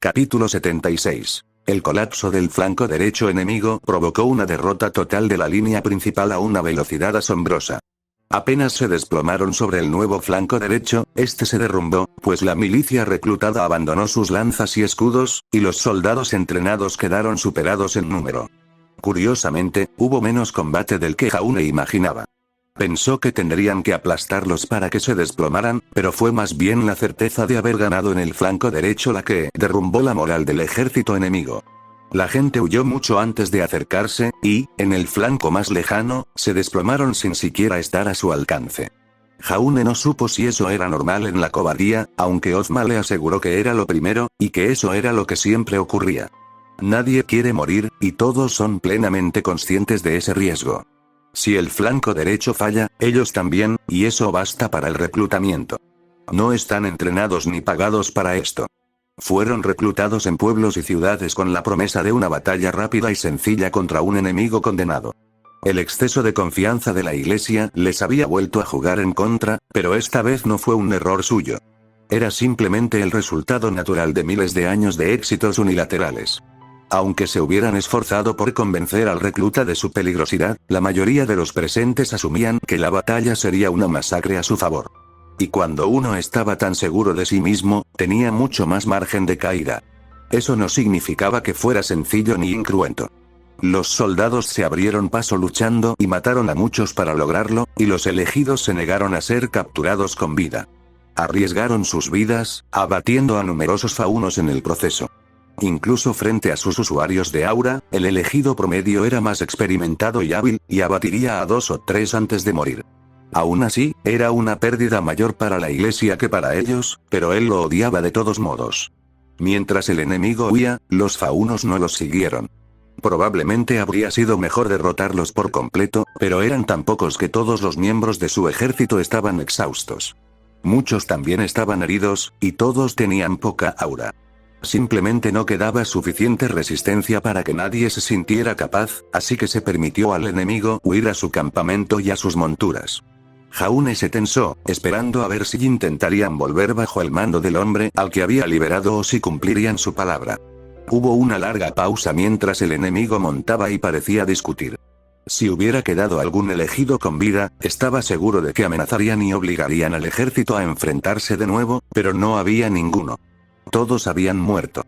Capítulo 76. El colapso del flanco derecho enemigo provocó una derrota total de la línea principal a una velocidad asombrosa. Apenas se desplomaron sobre el nuevo flanco derecho, este se derrumbó, pues la milicia reclutada abandonó sus lanzas y escudos, y los soldados entrenados quedaron superados en número. Curiosamente, hubo menos combate del que Jaune imaginaba. Pensó que tendrían que aplastarlos para que se desplomaran, pero fue más bien la certeza de haber ganado en el flanco derecho la que derrumbó la moral del ejército enemigo. La gente huyó mucho antes de acercarse, y, en el flanco más lejano, se desplomaron sin siquiera estar a su alcance. Jaune no supo si eso era normal en la cobardía, aunque Ozma le aseguró que era lo primero, y que eso era lo que siempre ocurría. Nadie quiere morir, y todos son plenamente conscientes de ese riesgo. Si el flanco derecho falla, ellos también, y eso basta para el reclutamiento. No están entrenados ni pagados para esto. Fueron reclutados en pueblos y ciudades con la promesa de una batalla rápida y sencilla contra un enemigo condenado. El exceso de confianza de la iglesia les había vuelto a jugar en contra, pero esta vez no fue un error suyo. Era simplemente el resultado natural de miles de años de éxitos unilaterales. Aunque se hubieran esforzado por convencer al recluta de su peligrosidad, la mayoría de los presentes asumían que la batalla sería una masacre a su favor. Y cuando uno estaba tan seguro de sí mismo, tenía mucho más margen de caída. Eso no significaba que fuera sencillo ni incruento. Los soldados se abrieron paso luchando y mataron a muchos para lograrlo, y los elegidos se negaron a ser capturados con vida. Arriesgaron sus vidas, abatiendo a numerosos faunos en el proceso. Incluso frente a sus usuarios de aura, el elegido promedio era más experimentado y hábil, y abatiría a 2 o 3 antes de morir. Aún así, era una pérdida mayor para la iglesia que para ellos, pero él lo odiaba de todos modos. Mientras el enemigo huía, los faunos no los siguieron. Probablemente habría sido mejor derrotarlos por completo, pero eran tan pocos que todos los miembros de su ejército estaban exhaustos. Muchos también estaban heridos, y todos tenían poca aura. Simplemente no quedaba suficiente resistencia para que nadie se sintiera capaz, así que se permitió al enemigo huir a su campamento y a sus monturas. Jaune se tensó, esperando a ver si intentarían volver bajo el mando del hombre al que había liberado o si cumplirían su palabra. Hubo una larga pausa mientras el enemigo montaba y parecía discutir. Si hubiera quedado algún elegido con vida, estaba seguro de que amenazarían y obligarían al ejército a enfrentarse de nuevo, pero no había ninguno. Todos habían muerto.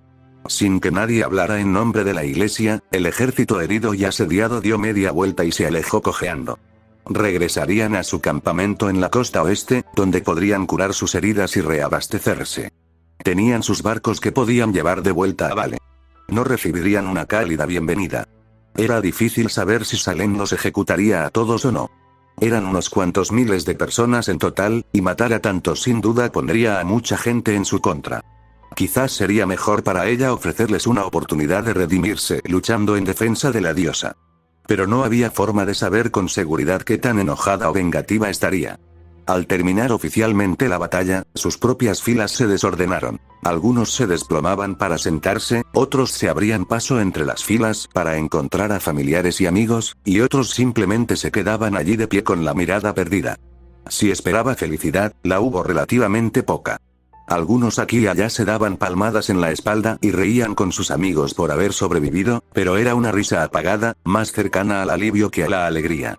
Sin que nadie hablara en nombre de la iglesia, el ejército herido y asediado dio media vuelta y se alejó cojeando. Regresarían a su campamento en la costa oeste, donde podrían curar sus heridas y reabastecerse. Tenían sus barcos que podían llevar de vuelta a Vale. No recibirían una cálida bienvenida. Era difícil saber si Salem los ejecutaría a todos o no. Eran unos cuantos miles de personas en total, y matar a tantos sin duda pondría a mucha gente en su contra. Quizás sería mejor para ella ofrecerles una oportunidad de redimirse luchando en defensa de la diosa. Pero no había forma de saber con seguridad qué tan enojada o vengativa estaría. Al terminar oficialmente la batalla, sus propias filas se desordenaron. Algunos se desplomaban para sentarse, otros se abrían paso entre las filas para encontrar a familiares y amigos, y otros simplemente se quedaban allí de pie con la mirada perdida. Si esperaba felicidad, la hubo relativamente poca. Algunos aquí y allá se daban palmadas en la espalda y reían con sus amigos por haber sobrevivido, pero era una risa apagada, más cercana al alivio que a la alegría.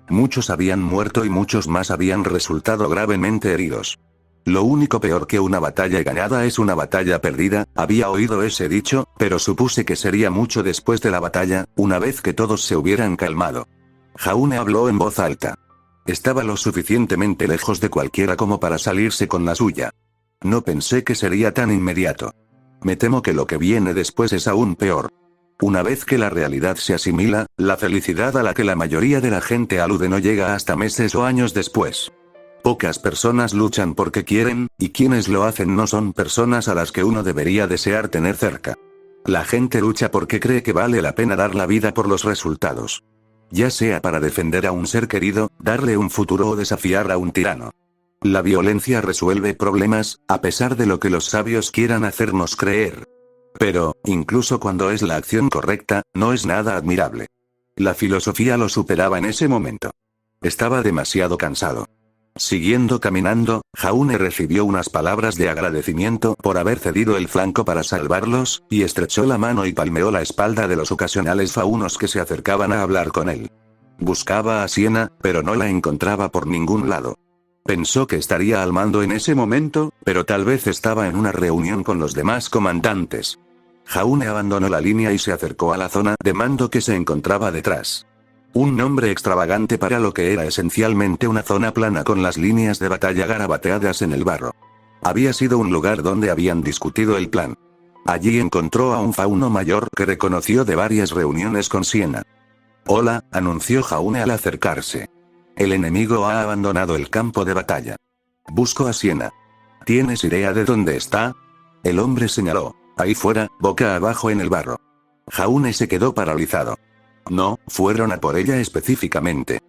Muchos habían muerto y muchos más habían resultado gravemente heridos. Lo único peor que una batalla ganada es una batalla perdida, había oído ese dicho, pero supuse que sería mucho después de la batalla, una vez que todos se hubieran calmado. Jaune habló en voz alta. Estaba lo suficientemente lejos de cualquiera como para salirse con la suya. No pensé que sería tan inmediato. Me temo que lo que viene después es aún peor. Una vez que la realidad se asimila, la felicidad a la que la mayoría de la gente alude no llega hasta meses o años después. Pocas personas luchan porque quieren, y quienes lo hacen no son personas a las que uno debería desear tener cerca. La gente lucha porque cree que vale la pena dar la vida por los resultados. Ya sea para defender a un ser querido, darle un futuro o desafiar a un tirano. La violencia resuelve problemas, a pesar de lo que los sabios quieran hacernos creer. Pero, incluso cuando es la acción correcta, no es nada admirable. La filosofía lo superaba en ese momento. Estaba demasiado cansado. Siguiendo caminando, Jaune recibió unas palabras de agradecimiento por haber cedido el flanco para salvarlos, y estrechó la mano y palmeó la espalda de los ocasionales faunos que se acercaban a hablar con él. Buscaba a Siena, pero no la encontraba por ningún lado. Pensó que estaría al mando en ese momento, pero tal vez estaba en una reunión con los demás comandantes. Jaune abandonó la línea y se acercó a la zona de mando que se encontraba detrás. Un nombre extravagante para lo que era esencialmente una zona plana con las líneas de batalla garabateadas en el barro. Había sido un lugar donde habían discutido el plan. Allí encontró a un fauno mayor que reconoció de varias reuniones con Siena. «Hola», anunció Jaune al acercarse. «El enemigo ha abandonado el campo de batalla. Busco a Siena. ¿Tienes idea de dónde está?». El hombre señaló. «Ahí fuera, boca abajo en el barro». Jaune se quedó paralizado. No, fueron a por ella específicamente.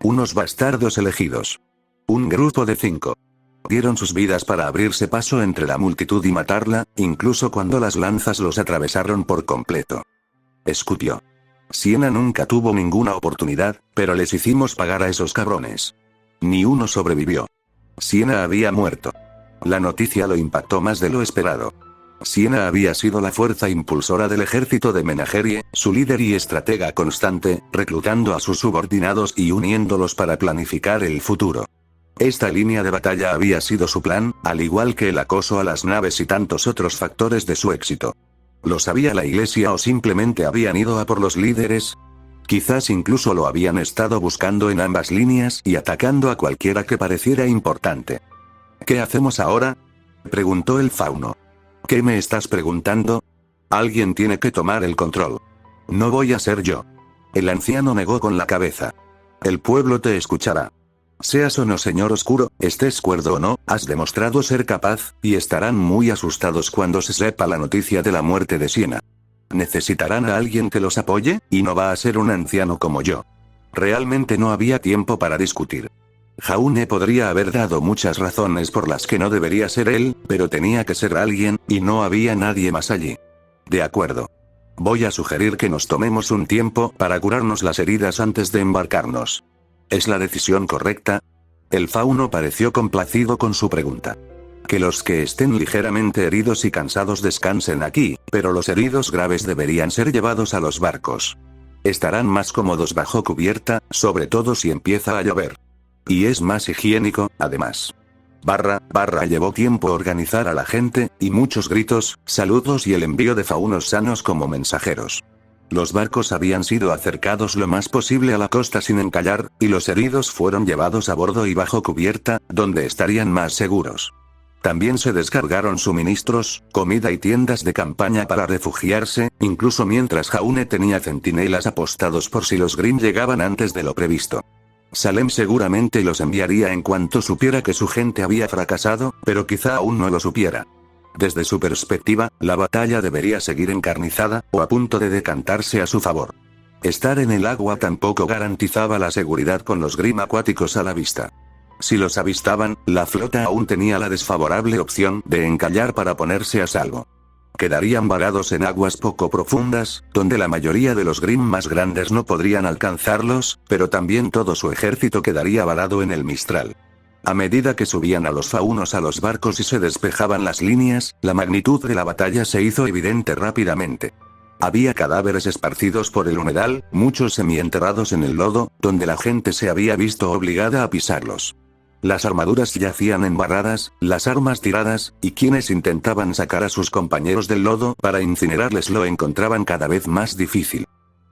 Unos bastardos elegidos. Un grupo de 5. Dieron sus vidas para abrirse paso entre la multitud y matarla, incluso cuando las lanzas los atravesaron por completo. Escupió. Siena nunca tuvo ninguna oportunidad, pero les hicimos pagar a esos cabrones. Ni uno sobrevivió. Siena había muerto. La noticia lo impactó más de lo esperado. Siena había sido la fuerza impulsora del ejército de Menagerie, su líder y estratega constante, reclutando a sus subordinados y uniéndolos para planificar el futuro. Esta línea de batalla había sido su plan, al igual que el acoso a las naves y tantos otros factores de su éxito. ¿Lo sabía la iglesia o simplemente habían ido a por los líderes? Quizás incluso lo habían estado buscando en ambas líneas y atacando a cualquiera que pareciera importante. ¿Qué hacemos ahora?, preguntó el fauno. ¿Qué me estás preguntando? Alguien tiene que tomar el control. No voy a ser yo. El anciano negó con la cabeza. El pueblo te escuchará. Seas o no señor oscuro, estés cuerdo o no, has demostrado ser capaz, y estarán muy asustados cuando se sepa la noticia de la muerte de Siena. Necesitarán a alguien que los apoye, y no va a ser un anciano como yo. Realmente no había tiempo para discutir. Jaune podría haber dado muchas razones por las que no debería ser él, pero tenía que ser alguien, y no había nadie más allí. De acuerdo. Voy a sugerir que nos tomemos un tiempo para curarnos las heridas antes de embarcarnos. ¿Es la decisión correcta? El fauno pareció complacido con su pregunta. Que los que estén ligeramente heridos y cansados descansen aquí, pero los heridos graves deberían ser llevados a los barcos. Estarán más cómodos bajo cubierta, sobre todo si empieza a llover. Y es más higiénico, además. Llevó tiempo organizar a la gente, y muchos gritos, saludos y el envío de faunos sanos como mensajeros. Los barcos habían sido acercados lo más posible a la costa sin encallar, y los heridos fueron llevados a bordo y bajo cubierta, donde estarían más seguros. También se descargaron suministros, comida y tiendas de campaña para refugiarse, incluso mientras Jaune tenía centinelas apostados por si los Grimm llegaban antes de lo previsto. Salem seguramente los enviaría en cuanto supiera que su gente había fracasado, pero quizá aún no lo supiera. Desde su perspectiva, la batalla debería seguir encarnizada, o a punto de decantarse a su favor. Estar en el agua tampoco garantizaba la seguridad con los Grimm acuáticos a la vista. Si los avistaban, la flota aún tenía la desfavorable opción de encallar para ponerse a salvo. Quedarían varados en aguas poco profundas, donde la mayoría de los Grimm más grandes no podrían alcanzarlos, pero también todo su ejército quedaría varado en el Mistral. A medida que subían a los faunos a los barcos y se despejaban las líneas, la magnitud de la batalla se hizo evidente rápidamente. Había cadáveres esparcidos por el humedal, muchos semienterrados en el lodo, donde la gente se había visto obligada a pisarlos. Las armaduras yacían embarradas, las armas tiradas, y quienes intentaban sacar a sus compañeros del lodo para incinerarles lo encontraban cada vez más difícil.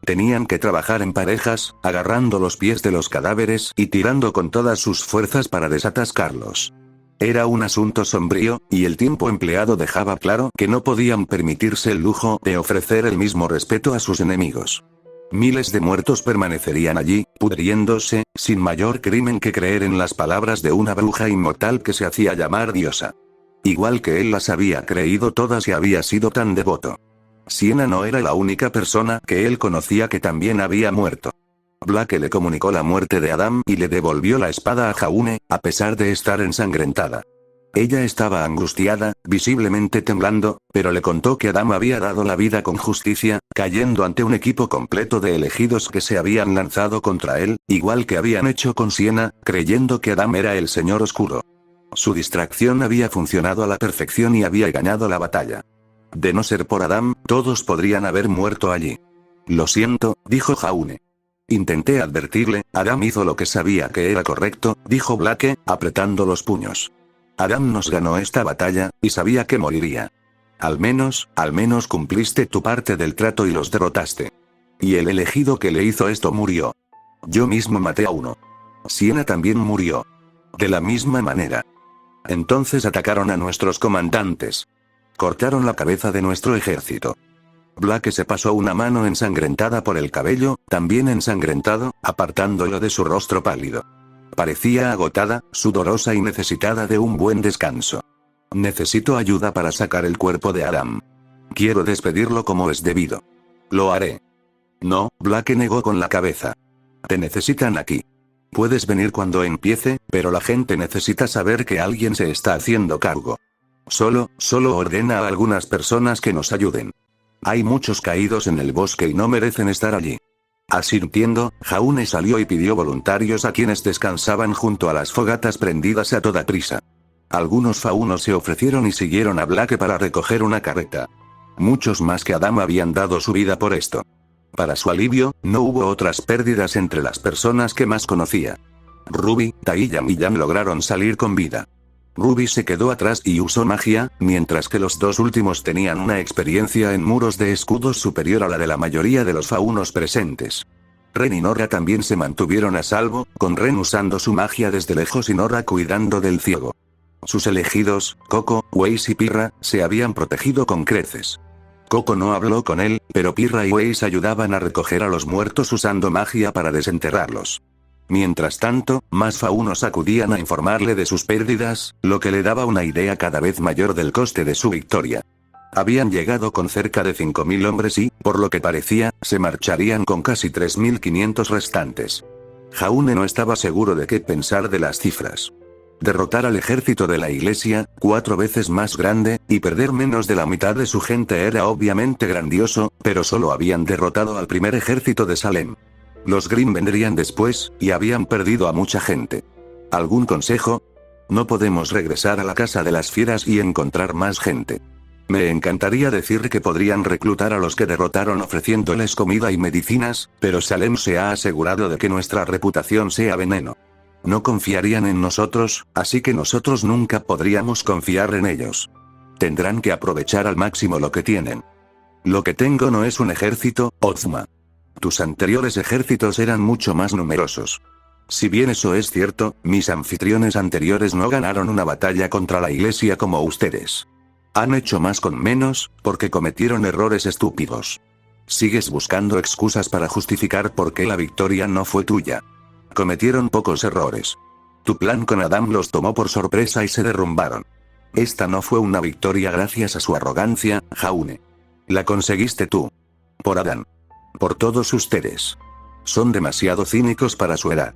Tenían que trabajar en parejas, agarrando los pies de los cadáveres y tirando con todas sus fuerzas para desatascarlos. Era un asunto sombrío, y el tiempo empleado dejaba claro que no podían permitirse el lujo de ofrecer el mismo respeto a sus enemigos. Miles de muertos permanecerían allí, pudriéndose, sin mayor crimen que creer en las palabras de una bruja inmortal que se hacía llamar diosa. Igual que él las había creído todas y había sido tan devoto. Siena no era la única persona que él conocía que también había muerto. Blake le comunicó la muerte de Adam y le devolvió la espada a Jaune, a pesar de estar ensangrentada. Ella estaba angustiada, visiblemente temblando, pero le contó que Adam había dado la vida con justicia, cayendo ante un equipo completo de elegidos que se habían lanzado contra él, igual que habían hecho con Siena, creyendo que Adam era el Señor Oscuro. Su distracción había funcionado a la perfección y había ganado la batalla. De no ser por Adam, todos podrían haber muerto allí. Lo siento, dijo Jaune. Intenté advertirle, Adam hizo lo que sabía que era correcto, dijo Blake, apretando los puños. Adam nos ganó esta batalla, y sabía que moriría. Al menos cumpliste tu parte del trato y los derrotaste. Y el elegido que le hizo esto murió. Yo mismo maté a uno. Siena también murió. De la misma manera. Entonces atacaron a nuestros comandantes. Cortaron la cabeza de nuestro ejército. Blake se pasó una mano ensangrentada por el cabello, también ensangrentado, apartándolo de su rostro pálido. Parecía agotada, sudorosa y necesitada de un buen descanso. Necesito ayuda para sacar el cuerpo de Adam. Quiero despedirlo como es debido. Lo haré. No, Blake negó con la cabeza. Te necesitan aquí. Puedes venir cuando empiece, pero la gente necesita saber que alguien se está haciendo cargo. Solo ordena a algunas personas que nos ayuden. Hay muchos caídos en el bosque y no merecen estar allí. Asintiendo, Jaune salió y pidió voluntarios a quienes descansaban junto a las fogatas prendidas a toda prisa. Algunos faunos se ofrecieron y siguieron a Blake para recoger una carreta. Muchos más que Adam habían dado su vida por esto. Para su alivio, no hubo otras pérdidas entre las personas que más conocía. Ruby, Taiyam y Yam lograron salir con vida. Ruby se quedó atrás y usó magia, mientras que los dos últimos tenían una experiencia en muros de escudos superior a la de la mayoría de los faunos presentes. Ren y Nora también se mantuvieron a salvo, con Ren usando su magia desde lejos y Nora cuidando del ciego. Sus elegidos, Coco, Weiss y Pirra, se habían protegido con creces. Coco no habló con él, pero Pirra y Weiss ayudaban a recoger a los muertos usando magia para desenterrarlos. Mientras tanto, más faunos acudían a informarle de sus pérdidas, lo que le daba una idea cada vez mayor del coste de su victoria. Habían llegado con cerca de 5.000 hombres y, por lo que parecía, se marcharían con casi 3.500 restantes. Jaune no estaba seguro de qué pensar de las cifras. Derrotar al ejército de la iglesia, 4 veces más grande, y perder menos de la mitad de su gente era obviamente grandioso, pero solo habían derrotado al primer ejército de Salem. Los Grimm vendrían después, y habían perdido a mucha gente. ¿Algún consejo? No podemos regresar a la casa de las fieras y encontrar más gente. Me encantaría decir que podrían reclutar a los que derrotaron ofreciéndoles comida y medicinas, pero Salem se ha asegurado de que nuestra reputación sea veneno. No confiarían en nosotros, así que nosotros nunca podríamos confiar en ellos. Tendrán que aprovechar al máximo lo que tienen. Lo que tengo no es un ejército, Ozma. Tus anteriores ejércitos eran mucho más numerosos. Si bien eso es cierto, mis anfitriones anteriores no ganaron una batalla contra la iglesia como ustedes. Han hecho más con menos, porque cometieron errores estúpidos. Sigues buscando excusas para justificar por qué la victoria no fue tuya. Cometieron pocos errores. Tu plan con Adam los tomó por sorpresa y se derrumbaron. Esta no fue una victoria gracias a su arrogancia, Jaune. La conseguiste tú. Por Adam. Por todos ustedes. Son demasiado cínicos para su edad.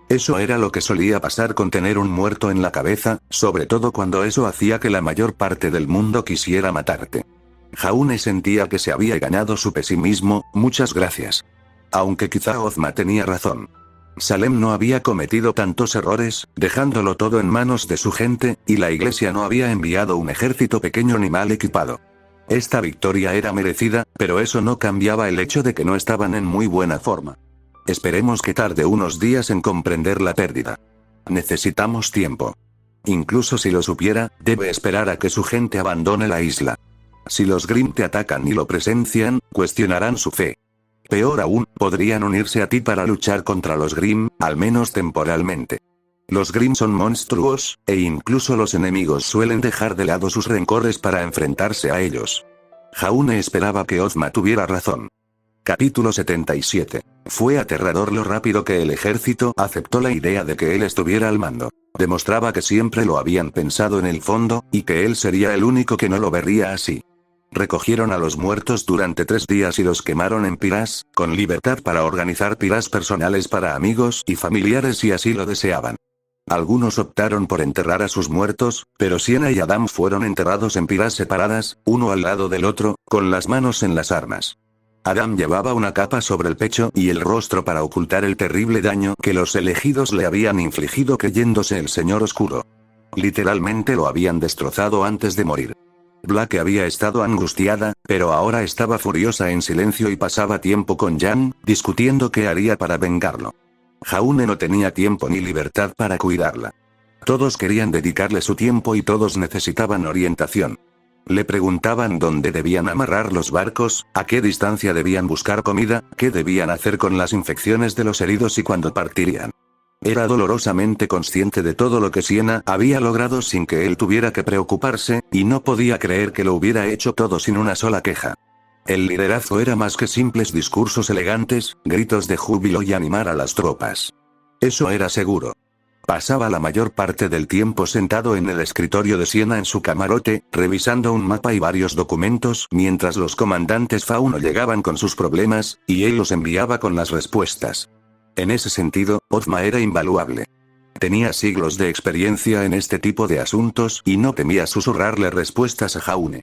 Eso era lo que solía pasar con tener un muerto en la cabeza, sobre todo cuando eso hacía que la mayor parte del mundo quisiera matarte. Jaune sentía que se había ganado su pesimismo, muchas gracias. Aunque quizá Ozma tenía razón. Salem no había cometido tantos errores, dejándolo todo en manos de su gente, y la iglesia no había enviado un ejército pequeño ni mal equipado. Esta victoria era merecida, pero eso no cambiaba el hecho de que no estaban en muy buena forma. Esperemos que tarde unos días en comprender la pérdida. Necesitamos tiempo. Incluso si lo supiera, debe esperar a que su gente abandone la isla. Si los Grimm te atacan y lo presencian, cuestionarán su fe. Peor aún, podrían unirse a ti para luchar contra los Grimm, al menos temporalmente. Los Grimm son monstruos, e incluso los enemigos suelen dejar de lado sus rencores para enfrentarse a ellos. Jaune esperaba que Ozma tuviera razón. Capítulo 77. Fue aterrador lo rápido que el ejército aceptó la idea de que él estuviera al mando. Demostraba que siempre lo habían pensado en el fondo, y que él sería el único que no lo vería así. Recogieron a los muertos durante 3 días y los quemaron en piras, con libertad para organizar piras personales para amigos y familiares si así lo deseaban. Algunos optaron por enterrar a sus muertos, pero Sienna y Adam fueron enterrados en pilas separadas, uno al lado del otro, con las manos en las armas. Adam llevaba una capa sobre el pecho y el rostro para ocultar el terrible daño que los elegidos le habían infligido creyéndose el Señor Oscuro. Literalmente lo habían destrozado antes de morir. Blake había estado angustiada, pero ahora estaba furiosa en silencio y pasaba tiempo con Jan, discutiendo qué haría para vengarlo. Jaune no tenía tiempo ni libertad para cuidarla. Todos querían dedicarle su tiempo y todos necesitaban orientación. Le preguntaban dónde debían amarrar los barcos, a qué distancia debían buscar comida, qué debían hacer con las infecciones de los heridos y cuándo partirían. Era dolorosamente consciente de todo lo que Sienna había logrado sin que él tuviera que preocuparse, y no podía creer que lo hubiera hecho todo sin una sola queja. El liderazgo era más que simples discursos elegantes, gritos de júbilo y animar a las tropas. Eso era seguro. Pasaba la mayor parte del tiempo sentado en el escritorio de Sienna en su camarote, revisando un mapa y varios documentos, mientras los comandantes Fauno llegaban con sus problemas, y él los enviaba con las respuestas. En ese sentido, Ozma era invaluable. Tenía siglos de experiencia en este tipo de asuntos y no temía susurrarle respuestas a Jaune.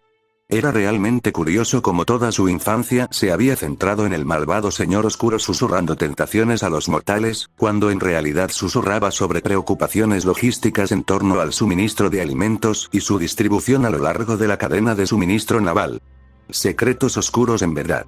Era realmente curioso cómo toda su infancia se había centrado en el malvado Señor Oscuro susurrando tentaciones a los mortales, cuando en realidad susurraba sobre preocupaciones logísticas en torno al suministro de alimentos y su distribución a lo largo de la cadena de suministro naval. Secretos oscuros en verdad.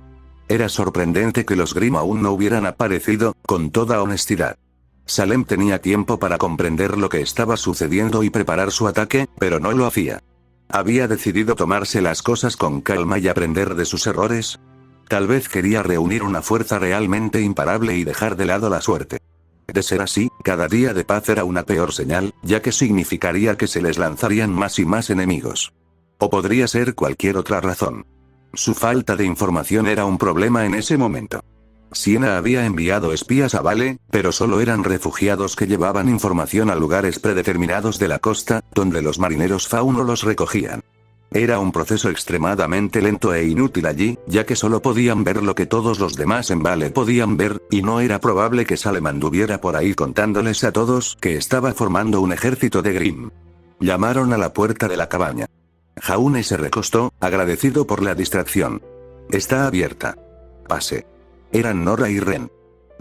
Era sorprendente que los Grimm aún no hubieran aparecido, con toda honestidad. Salem tenía tiempo para comprender lo que estaba sucediendo y preparar su ataque, pero no lo hacía. ¿Había decidido tomarse las cosas con calma y aprender de sus errores? Tal vez quería reunir una fuerza realmente imparable y dejar de lado la suerte. De ser así, cada día de paz era una peor señal, ya que significaría que se les lanzarían más y más enemigos. O podría ser cualquier otra razón. Su falta de información era un problema en ese momento. Sienna había enviado espías a Vale, pero solo eran refugiados que llevaban información a lugares predeterminados de la costa, donde los marineros Fauno los recogían. Era un proceso extremadamente lento e inútil allí, ya que solo podían ver lo que todos los demás en Vale podían ver, y no era probable que Salem anduviera por ahí contándoles a todos que estaba formando un ejército de Grimm. Llamaron a la puerta de la cabaña. Jaune se recostó, agradecido por la distracción. Está abierta. Pase. Eran Nora y Ren.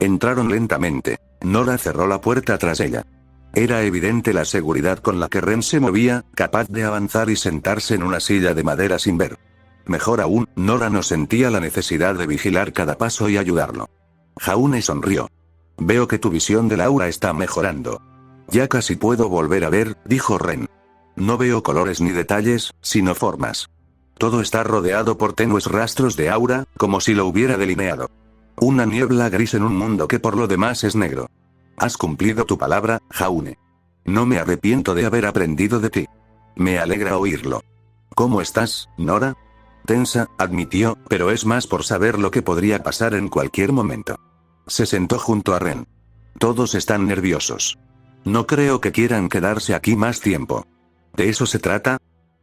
Entraron lentamente. Nora cerró la puerta tras ella. Era evidente la seguridad con la que Ren se movía, capaz de avanzar y sentarse en una silla de madera sin ver. Mejor aún, Nora no sentía la necesidad de vigilar cada paso y ayudarlo. Jaune sonrió. Veo que tu visión del aura está mejorando. Ya casi puedo volver a ver, dijo Ren. No veo colores ni detalles, sino formas. Todo está rodeado por tenues rastros de aura, como si lo hubiera delineado. Una niebla gris en un mundo que por lo demás es negro. Has cumplido tu palabra, Jaune. No me arrepiento de haber aprendido de ti. Me alegra oírlo. ¿Cómo estás, Nora? Tensa, admitió, pero es más por saber lo que podría pasar en cualquier momento. Se sentó junto a Ren. Todos están nerviosos. No creo que quieran quedarse aquí más tiempo. ¿De eso se trata?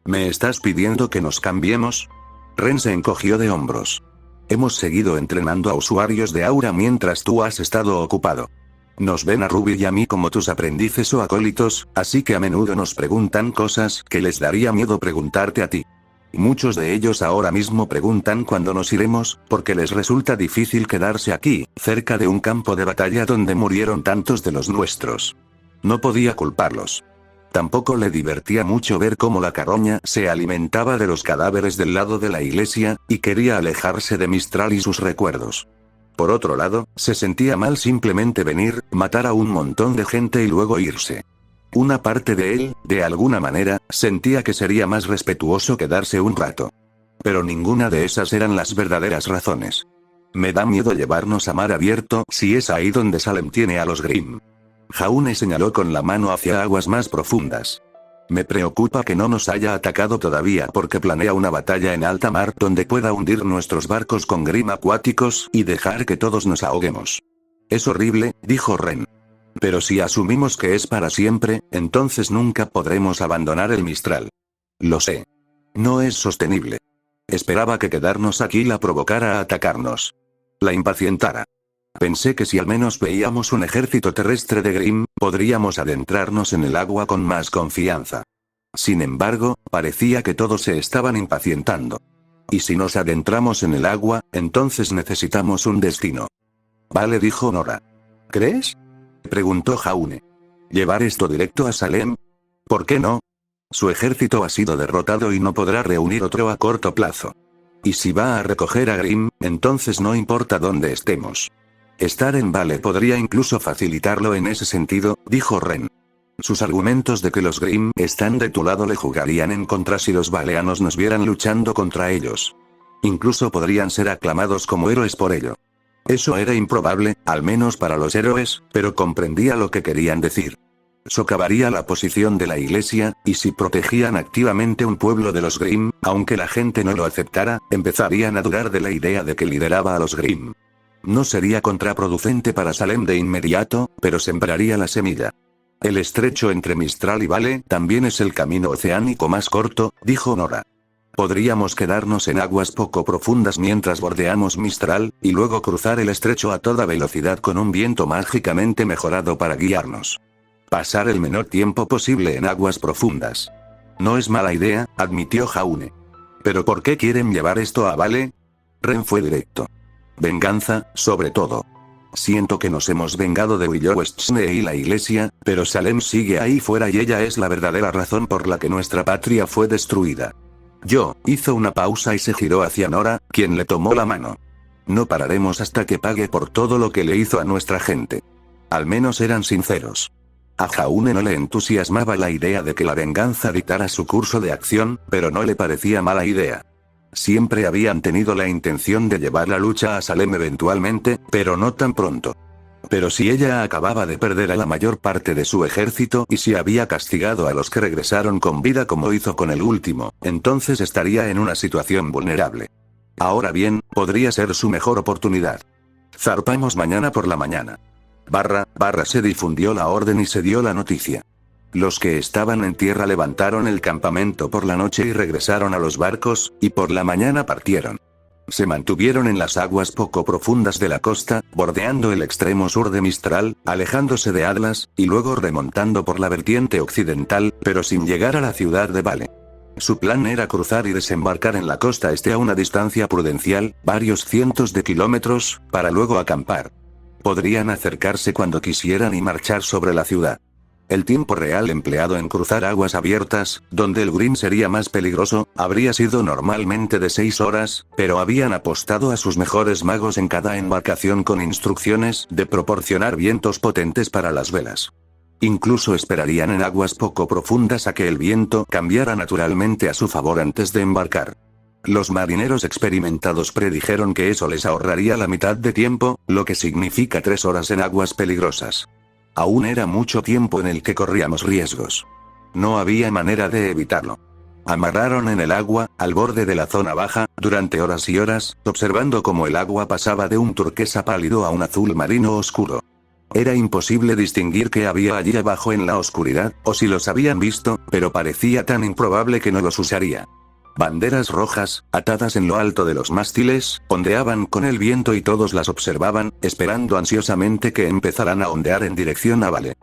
¿Me estás pidiendo que nos cambiemos? Ren se encogió de hombros. Hemos seguido entrenando a usuarios de aura mientras tú has estado ocupado. Nos ven a Ruby y a mí como tus aprendices o acólitos, así que a menudo nos preguntan cosas que les daría miedo preguntarte a ti. Muchos de ellos ahora mismo preguntan cuándo nos iremos, porque les resulta difícil quedarse aquí, cerca de un campo de batalla donde murieron tantos de los nuestros. No podía culparlos. Tampoco le divertía mucho ver cómo la carroña se alimentaba de los cadáveres del lado de la iglesia, y quería alejarse de Mistral y sus recuerdos. Por otro lado, se sentía mal simplemente venir, matar a un montón de gente y luego irse. Una parte de él, de alguna manera, sentía que sería más respetuoso quedarse un rato. Pero ninguna de esas eran las verdaderas razones. Me da miedo llevarnos a mar abierto si es ahí donde Salem tiene a los Grimm. Jaune señaló con la mano hacia aguas más profundas. Me preocupa que no nos haya atacado todavía porque planea una batalla en alta mar donde pueda hundir nuestros barcos con Grimm acuáticos y dejar que todos nos ahoguemos. Es horrible, dijo Ren. Pero si asumimos que es para siempre, entonces nunca podremos abandonar el Mistral. Lo sé. No es sostenible. Esperaba que quedarnos aquí la provocara a atacarnos. La impacientara. Pensé que si al menos veíamos un ejército terrestre de Grimm, podríamos adentrarnos en el agua con más confianza. Sin embargo, parecía que todos se estaban impacientando. Y si nos adentramos en el agua, entonces necesitamos un destino. Vale, dijo Nora. ¿Crees? Preguntó Jaune. ¿Llevar esto directo a Salem? ¿Por qué no? Su ejército ha sido derrotado y no podrá reunir otro a corto plazo. Y si va a recoger a Grimm, entonces no importa dónde estemos. Estar en Vale podría incluso facilitarlo en ese sentido, dijo Ren. Sus argumentos de que los Grimm están de tu lado le jugarían en contra si los valeanos nos vieran luchando contra ellos. Incluso podrían ser aclamados como héroes por ello. Eso era improbable, al menos para los héroes, pero comprendía lo que querían decir. Socavaría la posición de la iglesia, y si protegían activamente un pueblo de los Grimm, aunque la gente no lo aceptara, empezarían a dudar de la idea de que lideraba a los Grimm. No sería contraproducente para Salem de inmediato, pero sembraría la semilla. El estrecho entre Mistral y Vale también es el camino oceánico más corto, dijo Nora. Podríamos quedarnos en aguas poco profundas mientras bordeamos Mistral, y luego cruzar el estrecho a toda velocidad con un viento mágicamente mejorado para guiarnos. Pasar el menor tiempo posible en aguas profundas. No es mala idea, admitió Jaune. ¿Pero por qué quieren llevar esto a Vale? Ren fue directo. Venganza, sobre todo. Siento que nos hemos vengado de Willowestsne y la iglesia, pero Salem sigue ahí fuera y ella es la verdadera razón por la que nuestra patria fue destruida. Hizo una pausa y se giró hacia Nora, quien le tomó la mano. No pararemos hasta que pague por todo lo que le hizo a nuestra gente. Al menos eran sinceros. A Jaune no le entusiasmaba la idea de que la venganza dictara su curso de acción, pero no le parecía mala idea. Siempre habían tenido la intención de llevar la lucha a Salem eventualmente, pero no tan pronto. Pero si ella acababa de perder a la mayor parte de su ejército y si había castigado a los que regresaron con vida como hizo con el último, entonces estaría en una situación vulnerable. Ahora bien, podría ser su mejor oportunidad. Zarpamos mañana por la mañana. Se difundió la orden y se dio la noticia. Los que estaban en tierra levantaron el campamento por la noche y regresaron a los barcos, y por la mañana partieron. Se mantuvieron en las aguas poco profundas de la costa, bordeando el extremo sur de Mistral, alejándose de Atlas, y luego remontando por la vertiente occidental, pero sin llegar a la ciudad de Vale. Su plan era cruzar y desembarcar en la costa este a una distancia prudencial, varios cientos de kilómetros, para luego acampar. Podrían acercarse cuando quisieran y marchar sobre la ciudad. El tiempo real empleado en cruzar aguas abiertas, donde el Grimm sería más peligroso, habría sido normalmente de 6 horas, pero habían apostado a sus mejores magos en cada embarcación con instrucciones de proporcionar vientos potentes para las velas. Incluso esperarían en aguas poco profundas a que el viento cambiara naturalmente a su favor antes de embarcar. Los marineros experimentados predijeron que eso les ahorraría la mitad de tiempo, lo que significa 3 horas en aguas peligrosas. Aún era mucho tiempo en el que corríamos riesgos. No había manera de evitarlo. Amarraron en el agua, al borde de la zona baja, durante horas y horas, observando cómo el agua pasaba de un turquesa pálido a un azul marino oscuro. Era imposible distinguir qué había allí abajo en la oscuridad, o si los habían visto, pero parecía tan improbable que no los usaría. Banderas rojas, atadas en lo alto de los mástiles, ondeaban con el viento y todos las observaban, esperando ansiosamente que empezaran a ondear en dirección a Vale.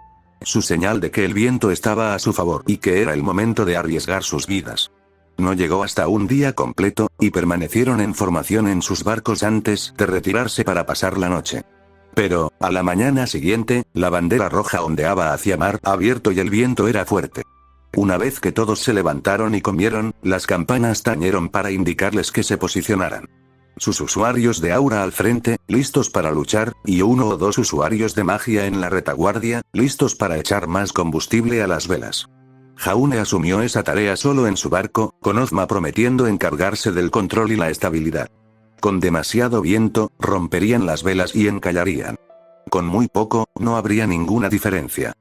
Su señal de que el viento estaba a su favor y que era el momento de arriesgar sus vidas. No llegó hasta un día completo, y permanecieron en formación en sus barcos antes de retirarse para pasar la noche. Pero, a la mañana siguiente, la bandera roja ondeaba hacia mar abierto y el viento era fuerte. Una vez que todos se levantaron y comieron, las campanas tañeron para indicarles que se posicionaran. Sus usuarios de aura al frente, listos para luchar, y 1 o 2 usuarios de magia en la retaguardia, listos para echar más combustible a las velas. Jaune asumió esa tarea solo en su barco, con Ozma prometiendo encargarse del control y la estabilidad. Con demasiado viento, romperían las velas y encallarían. Con muy poco, no habría ninguna diferencia.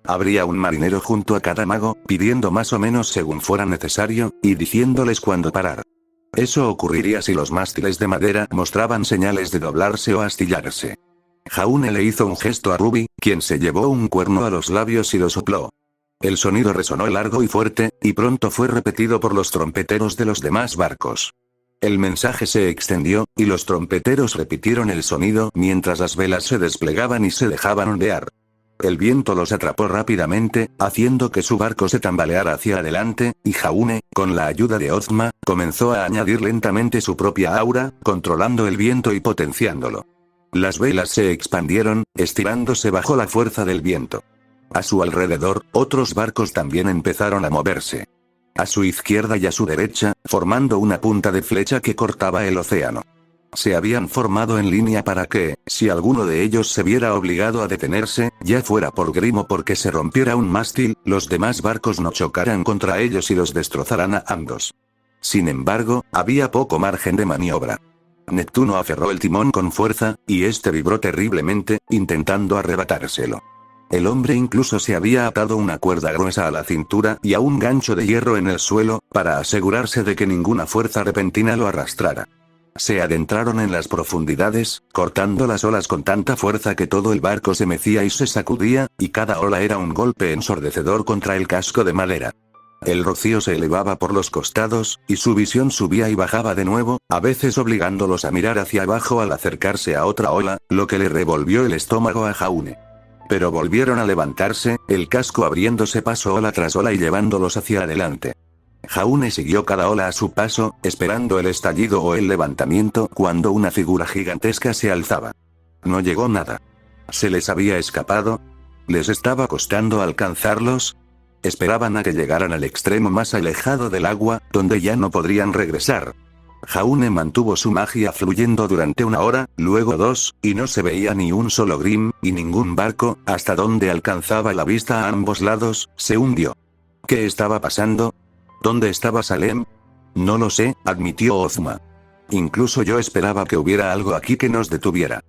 Habría un marinero junto a cada mago, pidiendo más o menos según fuera necesario, y diciéndoles cuándo parar. Eso ocurriría si los mástiles de madera mostraban señales de doblarse o astillarse. Jaune le hizo un gesto a Ruby, quien se llevó un cuerno a los labios y lo sopló. El sonido resonó largo y fuerte, y pronto fue repetido por los trompeteros de los demás barcos. El mensaje se extendió, y los trompeteros repitieron el sonido mientras las velas se desplegaban y se dejaban ondear. El viento los atrapó rápidamente, haciendo que su barco se tambaleara hacia adelante, y Jaune, con la ayuda de Ozma, comenzó a añadir lentamente su propia aura, controlando el viento y potenciándolo. Las velas se expandieron, estirándose bajo la fuerza del viento. A su alrededor, otros barcos también empezaron a moverse. A su izquierda y a su derecha, formando una punta de flecha que cortaba el océano. Se habían formado en línea para que, si alguno de ellos se viera obligado a detenerse, ya fuera por Grimm o porque se rompiera un mástil, los demás barcos no chocaran contra ellos y los destrozaran a ambos. Sin embargo, había poco margen de maniobra. Neptuno aferró el timón con fuerza, y este vibró terriblemente, intentando arrebatárselo. El hombre incluso se había atado una cuerda gruesa a la cintura y a un gancho de hierro en el suelo, para asegurarse de que ninguna fuerza repentina lo arrastrara. Se adentraron en las profundidades, cortando las olas con tanta fuerza que todo el barco se mecía y se sacudía, y cada ola era un golpe ensordecedor contra el casco de madera. El rocío se elevaba por los costados, y su visión subía y bajaba de nuevo, a veces obligándolos a mirar hacia abajo al acercarse a otra ola, lo que le revolvió el estómago a Jaune. Pero volvieron a levantarse, el casco abriéndose paso ola tras ola y llevándolos hacia adelante. Jaune siguió cada ola a su paso, esperando el estallido o el levantamiento cuando una figura gigantesca se alzaba. No llegó nada. ¿Se les había escapado? ¿Les estaba costando alcanzarlos? Esperaban a que llegaran al extremo más alejado del agua, donde ya no podrían regresar. Jaune mantuvo su magia fluyendo durante 1 hora, luego 2, y no se veía ni un solo Grimm, y ningún barco, hasta donde alcanzaba la vista a ambos lados, se hundió. ¿Qué estaba pasando? ¿Dónde estaba Salem? No lo sé, admitió Ozma. Incluso yo esperaba que hubiera algo aquí que nos detuviera.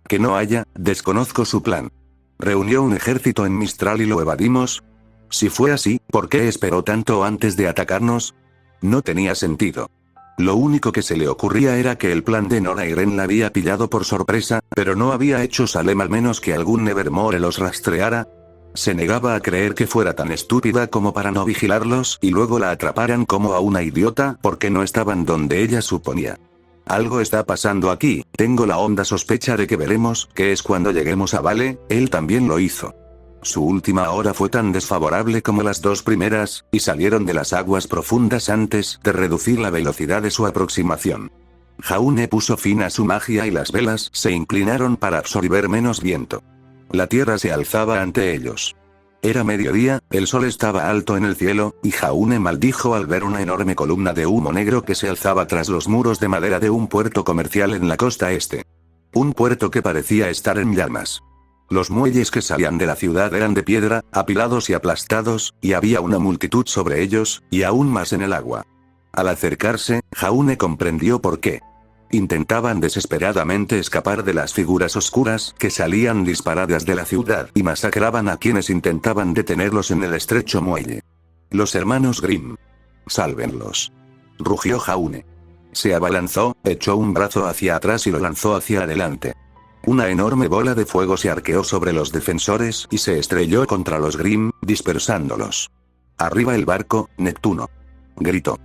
Que no haya, desconozco su plan. ¿Reunió un ejército en Mistral y lo evadimos? Si fue así, ¿por qué esperó tanto antes de atacarnos? No tenía sentido. Lo único que se le ocurría era que el plan de Nora y Ren la había pillado por sorpresa, pero no había hecho Salem al menos que algún Nevermore los rastreara. Se negaba a creer que fuera tan estúpida como para no vigilarlos y luego la atraparan como a una idiota porque no estaban donde ella suponía. Algo está pasando aquí, tengo la honda sospecha de que veremos qué es cuando lleguemos a Vale, él también lo hizo. Su última hora fue tan desfavorable como las 2 primeras, y salieron de las aguas profundas antes de reducir la velocidad de su aproximación. Jaune puso fin a su magia y las velas se inclinaron para absorber menos viento. La tierra se alzaba ante ellos. Era mediodía, el sol estaba alto en el cielo, y Jaune maldijo al ver una enorme columna de humo negro que se alzaba tras los muros de madera de un puerto comercial en la costa este. Un puerto que parecía estar en llamas. Los muelles que salían de la ciudad eran de piedra, apilados y aplastados, y había una multitud sobre ellos, y aún más en el agua. Al acercarse, Jaune comprendió por qué. Intentaban desesperadamente escapar de las figuras oscuras que salían disparadas de la ciudad y masacraban a quienes intentaban detenerlos en el estrecho muelle. Los hermanos Grimm. Sálvenlos. Rugió Jaune. Se abalanzó, echó un brazo hacia atrás y lo lanzó hacia adelante. Una enorme bola de fuego se arqueó sobre los defensores y se estrelló contra los Grimm, dispersándolos. «Arriba el barco, Neptuno», gritó.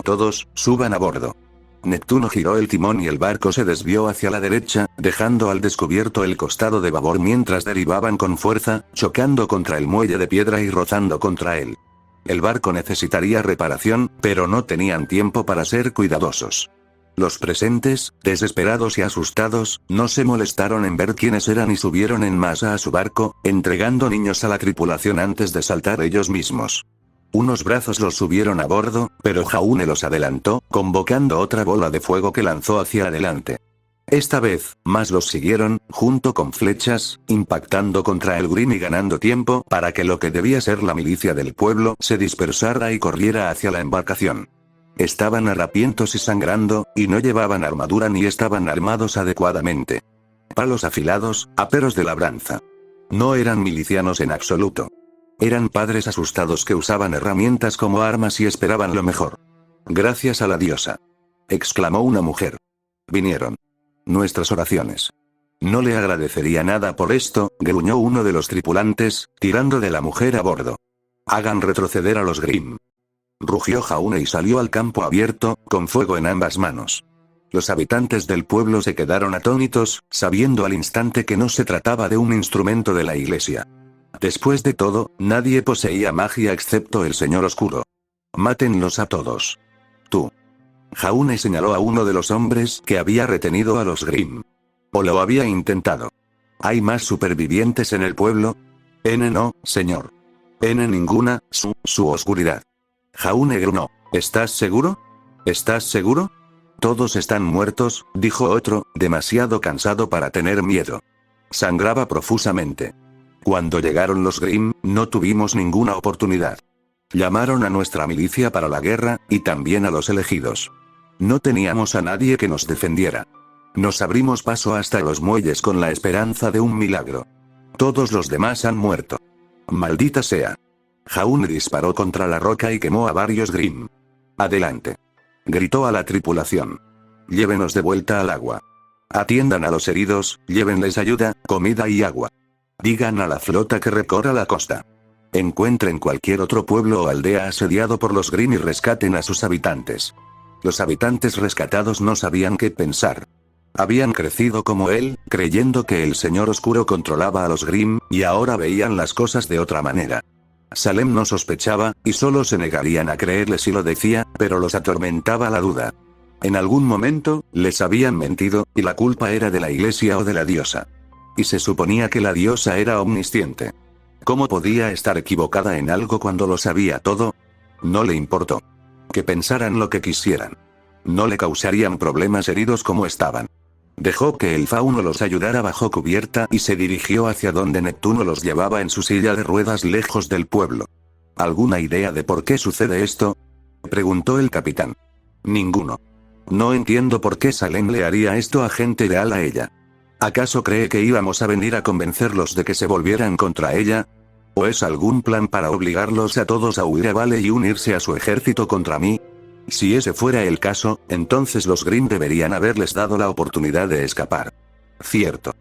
«Todos, suban a bordo». Neptuno giró el timón y el barco se desvió hacia la derecha, dejando al descubierto el costado de babor mientras derivaban con fuerza, chocando contra el muelle de piedra y rozando contra él. El barco necesitaría reparación, pero no tenían tiempo para ser cuidadosos. Los presentes, desesperados y asustados, no se molestaron en ver quiénes eran y subieron en masa a su barco, entregando niños a la tripulación antes de saltar ellos mismos. Unos brazos los subieron a bordo, pero Jaune los adelantó, convocando otra bola de fuego que lanzó hacia adelante. Esta vez, más los siguieron, junto con flechas, impactando contra el Grimm y ganando tiempo para que lo que debía ser la milicia del pueblo se dispersara y corriera hacia la embarcación. Estaban harapientos y sangrando, y no llevaban armadura ni estaban armados adecuadamente. Palos afilados, aperos de labranza. No eran milicianos en absoluto. Eran padres asustados que usaban herramientas como armas y esperaban lo mejor. «Gracias a la diosa», exclamó una mujer. «Vinieron. Nuestras oraciones». «No le agradecería nada por esto», gruñó uno de los tripulantes, tirando de la mujer a bordo. «Hagan retroceder a los Grimm». rugió Jaune y salió al campo abierto, con fuego en ambas manos. Los habitantes del pueblo se quedaron atónitos, sabiendo al instante que no se trataba de un instrumento de la iglesia. Después de todo, nadie poseía magia excepto el Señor Oscuro. Mátenlos a todos. Tú. Jaune señaló a uno de los hombres que había retenido a los Grimm. O lo había intentado. ¿Hay más supervivientes en el pueblo? No, señor. Ninguna, su oscuridad. Jaune gruñó. ¿Estás seguro? ¿Estás seguro? Todos están muertos, dijo otro, demasiado cansado para tener miedo. Sangraba profusamente. Cuando llegaron los Grimm, no tuvimos ninguna oportunidad. Llamaron a nuestra milicia para la guerra, y también a los elegidos. No teníamos a nadie que nos defendiera. Nos abrimos paso hasta los muelles con la esperanza de un milagro. Todos los demás han muerto. Maldita sea. Jaune disparó contra la roca y quemó a varios Grimm. Adelante. Gritó a la tripulación. Llévenos de vuelta al agua. Atiendan a los heridos, llévenles ayuda, comida y agua. Digan a la flota que recorra la costa. Encuentren cualquier otro pueblo o aldea asediado por los Grimm y rescaten a sus habitantes. Los habitantes rescatados no sabían qué pensar. Habían crecido como él, creyendo que el Señor Oscuro controlaba a los Grimm, y ahora veían las cosas de otra manera. Salem no sospechaba, y solo se negarían a creerle si lo decía, pero los atormentaba la duda. En algún momento, les habían mentido, y la culpa era de la iglesia o de la diosa. Y se suponía que la diosa era omnisciente. ¿Cómo podía estar equivocada en algo cuando lo sabía todo? No le importó. Que pensaran lo que quisieran. No le causarían problemas heridos como estaban. Dejó que el fauno los ayudara bajo cubierta y se dirigió hacia donde Neptuno los llevaba en su silla de ruedas lejos del pueblo. ¿Alguna idea de por qué sucede esto?, preguntó el capitán. Ninguno. No entiendo por qué Salem le haría esto a gente leal a ella. ¿Acaso cree que íbamos a venir a convencerlos de que se volvieran contra ella? ¿O es algún plan para obligarlos a todos a huir a Vale y unirse a su ejército contra mí? Si ese fuera el caso, entonces los Grimm deberían haberles dado la oportunidad de escapar. Cierto.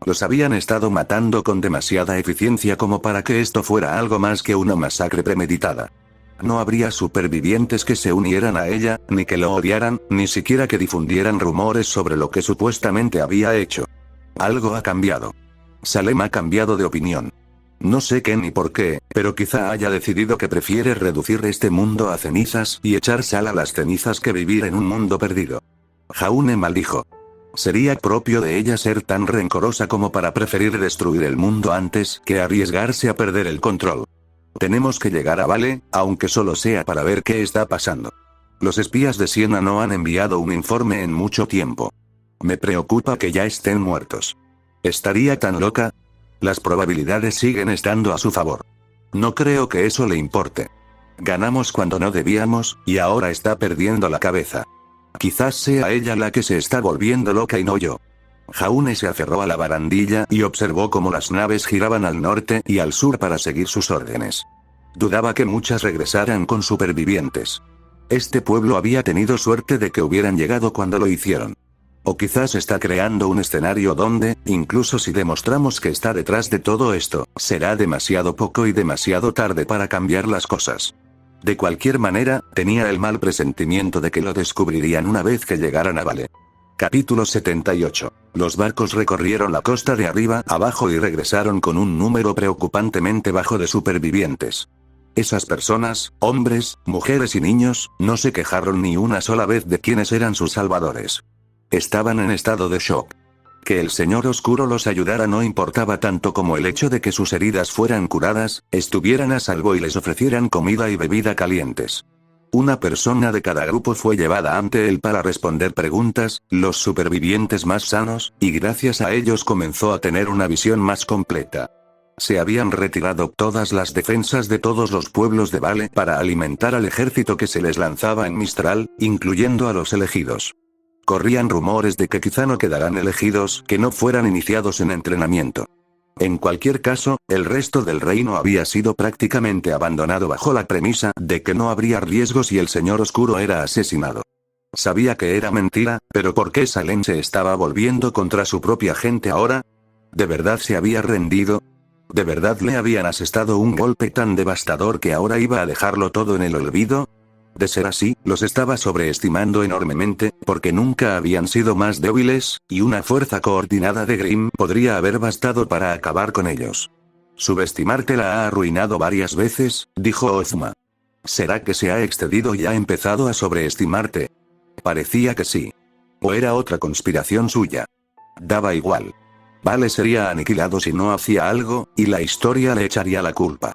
Los habían estado matando con demasiada eficiencia como para que esto fuera algo más que una masacre premeditada. No habría supervivientes que se unieran a ella, ni que lo odiaran, ni siquiera que difundieran rumores sobre lo que supuestamente había hecho. Algo ha cambiado. Salem ha cambiado de opinión. No sé qué ni por qué, pero quizá haya decidido que prefiere reducir este mundo a cenizas y echar sal a las cenizas que vivir en un mundo perdido. Jaune maldijo. Sería propio de ella ser tan rencorosa como para preferir destruir el mundo antes que arriesgarse a perder el control. Tenemos que llegar a Vale, aunque solo sea para ver qué está pasando. Los espías de Siena no han enviado un informe en mucho tiempo. Me preocupa que ya estén muertos. ¿Estaría tan loca? Las probabilidades siguen estando a su favor. No creo que eso le importe. Ganamos cuando no debíamos, y ahora está perdiendo la cabeza. Quizás sea ella la que se está volviendo loca y no yo. Jaune se aferró a la barandilla y observó cómo las naves giraban al norte y al sur para seguir sus órdenes. Dudaba que muchas regresaran con supervivientes. Este pueblo había tenido suerte de que hubieran llegado cuando lo hicieron. O quizás está creando un escenario donde, incluso si demostramos que está detrás de todo esto, será demasiado poco y demasiado tarde para cambiar las cosas. De cualquier manera, tenía el mal presentimiento de que lo descubrirían una vez que llegaran a Vale. Capítulo 78. Los barcos recorrieron la costa de arriba abajo y regresaron con un número preocupantemente bajo de supervivientes. Esas personas, hombres, mujeres y niños, no se quejaron ni una sola vez de quiénes eran sus salvadores. Estaban en estado de shock. Que el Señor Oscuro los ayudara no importaba tanto como el hecho de que sus heridas fueran curadas, estuvieran a salvo y les ofrecieran comida y bebida calientes. Una persona de cada grupo fue llevada ante él para responder preguntas, los supervivientes más sanos, y gracias a ellos comenzó a tener una visión más completa. Se habían retirado todas las defensas de todos los pueblos de Vale para alimentar al ejército que se les lanzaba en Mistral, incluyendo a los elegidos. Corrían rumores de que quizá no quedarán elegidos que no fueran iniciados en entrenamiento. En cualquier caso, el resto del reino había sido prácticamente abandonado bajo la premisa de que no habría riesgos y el Señor Oscuro era asesinado. Sabía que era mentira, pero ¿por qué Salem se estaba volviendo contra su propia gente ahora? ¿De verdad se había rendido? ¿De verdad le habían asestado un golpe tan devastador que ahora iba a dejarlo todo en el olvido? De ser así, los estaba sobreestimando enormemente, porque nunca habían sido más débiles, y una fuerza coordinada de Grimm podría haber bastado para acabar con ellos. Subestimarte la ha arruinado varias veces, dijo Ozma. ¿Será que se ha excedido y ha empezado a sobreestimarte? Parecía que sí. ¿O era otra conspiración suya? Daba igual. Vale sería aniquilado si no hacía algo, y la historia le echaría la culpa.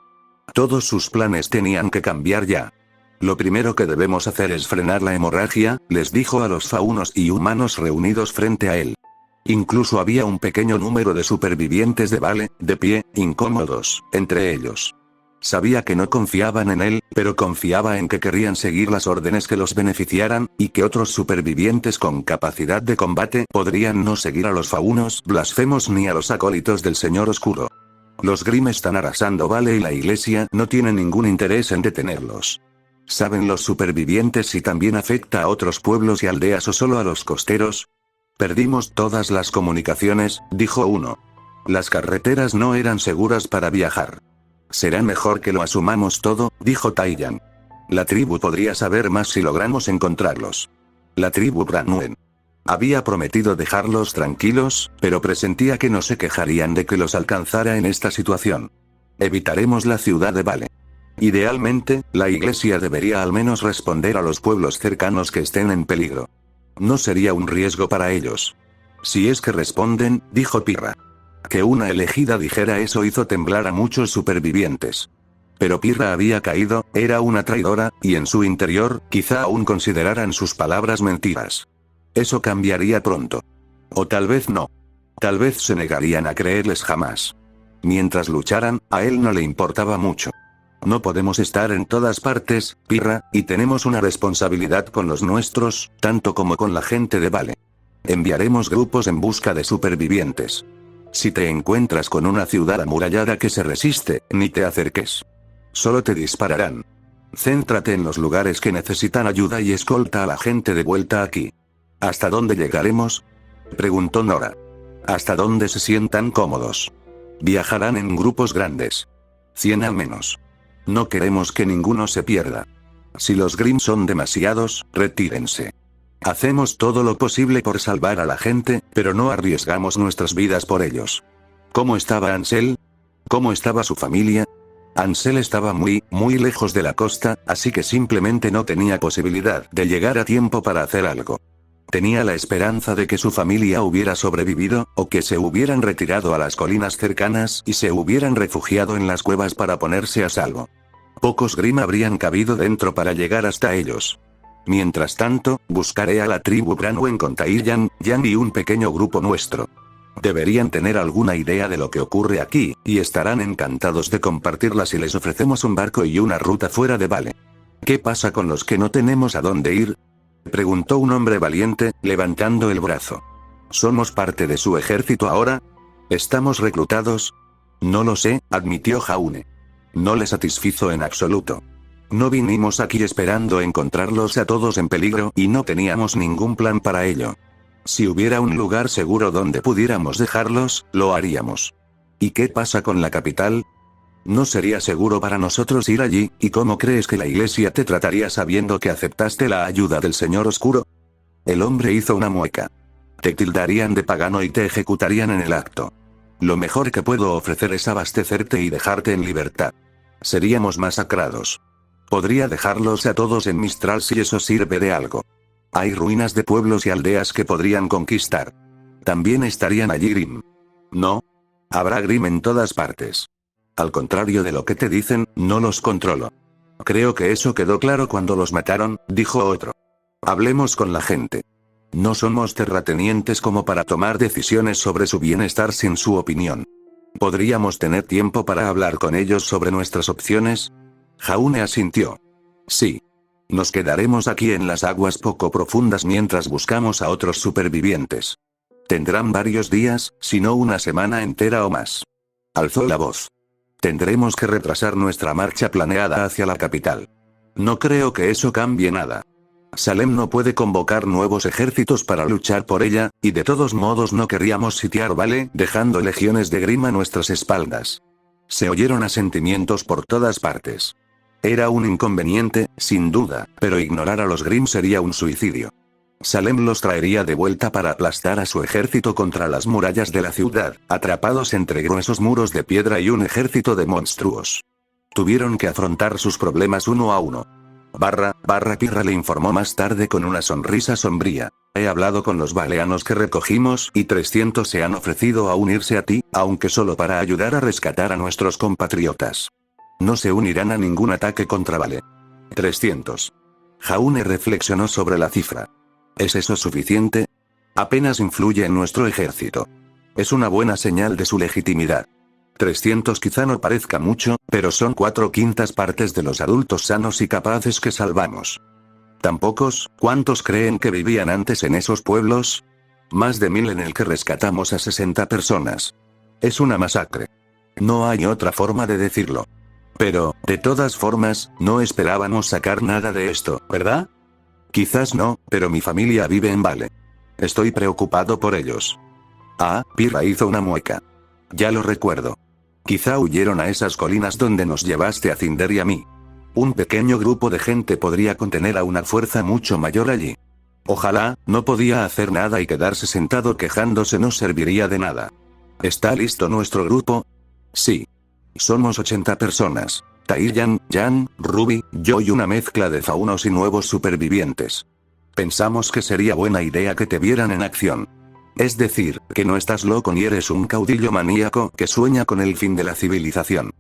Todos sus planes tenían que cambiar ya. Lo primero que debemos hacer es frenar la hemorragia, les dijo a los faunos y humanos reunidos frente a él. Incluso había un pequeño número de supervivientes de Vale, de pie, incómodos, entre ellos. Sabía que no confiaban en él, pero confiaba en que querrían seguir las órdenes que los beneficiaran, y que otros supervivientes con capacidad de combate podrían no seguir a los faunos blasfemos ni a los acólitos del Señor Oscuro. Los Grimm están arrasando Vale y la Iglesia no tiene ningún interés en detenerlos. ¿Saben los supervivientes si también afecta a otros pueblos y aldeas o solo a los costeros? Perdimos todas las comunicaciones, dijo uno. Las carreteras no eran seguras para viajar. Será mejor que lo asumamos todo, dijo Taiyan. La tribu podría saber más si logramos encontrarlos. La tribu Branwen había prometido dejarlos tranquilos, pero presentía que no se quejarían de que los alcanzara en esta situación. Evitaremos la ciudad de Vale. Idealmente, la Iglesia debería al menos responder a los pueblos cercanos que estén en peligro. No sería un riesgo para ellos. Si es que responden, dijo Pirra. Que una elegida dijera eso hizo temblar a muchos supervivientes. Pero Pirra había caído, era una traidora, y en su interior, quizá aún consideraran sus palabras mentiras. Eso cambiaría pronto. O tal vez no. Tal vez se negarían a creerles jamás. Mientras lucharan, a él no le importaba mucho. No podemos estar en todas partes, Pirra, y tenemos una responsabilidad con los nuestros, tanto como con la gente de Vale. Enviaremos grupos en busca de supervivientes. Si te encuentras con una ciudad amurallada que se resiste, ni te acerques. Solo te dispararán. Céntrate en los lugares que necesitan ayuda y escolta a la gente de vuelta aquí. ¿Hasta dónde llegaremos?, preguntó Nora. Hasta donde se sientan cómodos. Viajarán en grupos grandes. 100 al menos. No queremos que ninguno se pierda. Si los Grimm son demasiados, retírense. Hacemos todo lo posible por salvar a la gente, pero no arriesgamos nuestras vidas por ellos. ¿Cómo estaba Ansel? ¿Cómo estaba su familia? Ansel estaba muy lejos de la costa, así que simplemente no tenía posibilidad de llegar a tiempo para hacer algo. Tenía la esperanza de que su familia hubiera sobrevivido, o que se hubieran retirado a las colinas cercanas y se hubieran refugiado en las cuevas para ponerse a salvo. Pocos Grimm habrían cabido dentro para llegar hasta ellos. Mientras tanto, buscaré a la tribu Branwen con Taiyan, Yan y un pequeño grupo nuestro. Deberían tener alguna idea de lo que ocurre aquí, y estarán encantados de compartirla si les ofrecemos un barco y una ruta fuera de Vale. ¿Qué pasa con los que no tenemos a dónde ir?, preguntó un hombre valiente, levantando el brazo. ¿Somos parte de su ejército ahora? ¿Estamos reclutados? No lo sé, admitió Jaune. No le satisfizo en absoluto. No vinimos aquí esperando encontrarlos a todos en peligro y no teníamos ningún plan para ello. Si hubiera un lugar seguro donde pudiéramos dejarlos, lo haríamos. ¿Y qué pasa con la capital? No sería seguro para nosotros ir allí, ¿y cómo crees que la Iglesia te trataría sabiendo que aceptaste la ayuda del Señor Oscuro? El hombre hizo una mueca. Te tildarían de pagano y te ejecutarían en el acto. Lo mejor que puedo ofrecer es abastecerte y dejarte en libertad. Seríamos masacrados. Podría dejarlos a todos en Mistral si eso sirve de algo. Hay ruinas de pueblos y aldeas que podrían conquistar. También estarían allí Grimm. No. Habrá Grimm en todas partes. Al contrario de lo que te dicen, no los controlo. Creo que eso quedó claro cuando los mataron, dijo otro. Hablemos con la gente. No somos terratenientes como para tomar decisiones sobre su bienestar sin su opinión. ¿Podríamos tener tiempo para hablar con ellos sobre nuestras opciones? Jaune asintió. Sí. Nos quedaremos aquí en las aguas poco profundas mientras buscamos a otros supervivientes. Tendrán varios días, si no una semana entera o más. Alzó la voz. Tendremos que retrasar nuestra marcha planeada hacia la capital. No creo que eso cambie nada. Salem no puede convocar nuevos ejércitos para luchar por ella, y de todos modos no querríamos sitiar Vale dejando legiones de Grimm a nuestras espaldas. Se oyeron asentimientos por todas partes. Era un inconveniente, sin duda, pero ignorar a los Grimm sería un suicidio. Salem los traería de vuelta para aplastar a su ejército contra las murallas de la ciudad, atrapados entre gruesos muros de piedra y un ejército de monstruos. Tuvieron que afrontar sus problemas uno a uno. Pirra le informó más tarde con una sonrisa sombría. He hablado con los baleanos que recogimos y 300 se han ofrecido a unirse a ti, aunque solo para ayudar a rescatar a nuestros compatriotas. No se unirán a ningún ataque contra Vale. 300. Jaune reflexionó sobre la cifra. ¿Es eso suficiente? Apenas influye en nuestro ejército. Es una buena señal de su legitimidad. 300 quizá no parezca mucho, pero son 4/5 partes de los adultos sanos y capaces que salvamos. ¿Tan pocos? ¿Cuántos creen que vivían antes en esos pueblos? Más de 1000 en el que rescatamos a 60 personas. Es una masacre. No hay otra forma de decirlo. Pero, de todas formas, no esperábamos sacar nada de esto, ¿verdad? Quizás no, pero mi familia vive en Vale. Estoy preocupado por ellos. Pirra hizo una mueca. Ya lo recuerdo. Quizá huyeron a esas colinas donde nos llevaste a Cinder y a mí. Un pequeño grupo de gente podría contener a una fuerza mucho mayor allí. Ojalá. No podía hacer nada y quedarse sentado quejándose no serviría de nada. ¿Está listo nuestro grupo? Sí. Somos 80 personas. Tairyan, Jan, Ruby, yo y una mezcla de faunos y nuevos supervivientes. Pensamos que sería buena idea que te vieran en acción. Es decir, que no estás loco ni eres un caudillo maníaco que sueña con el fin de la civilización.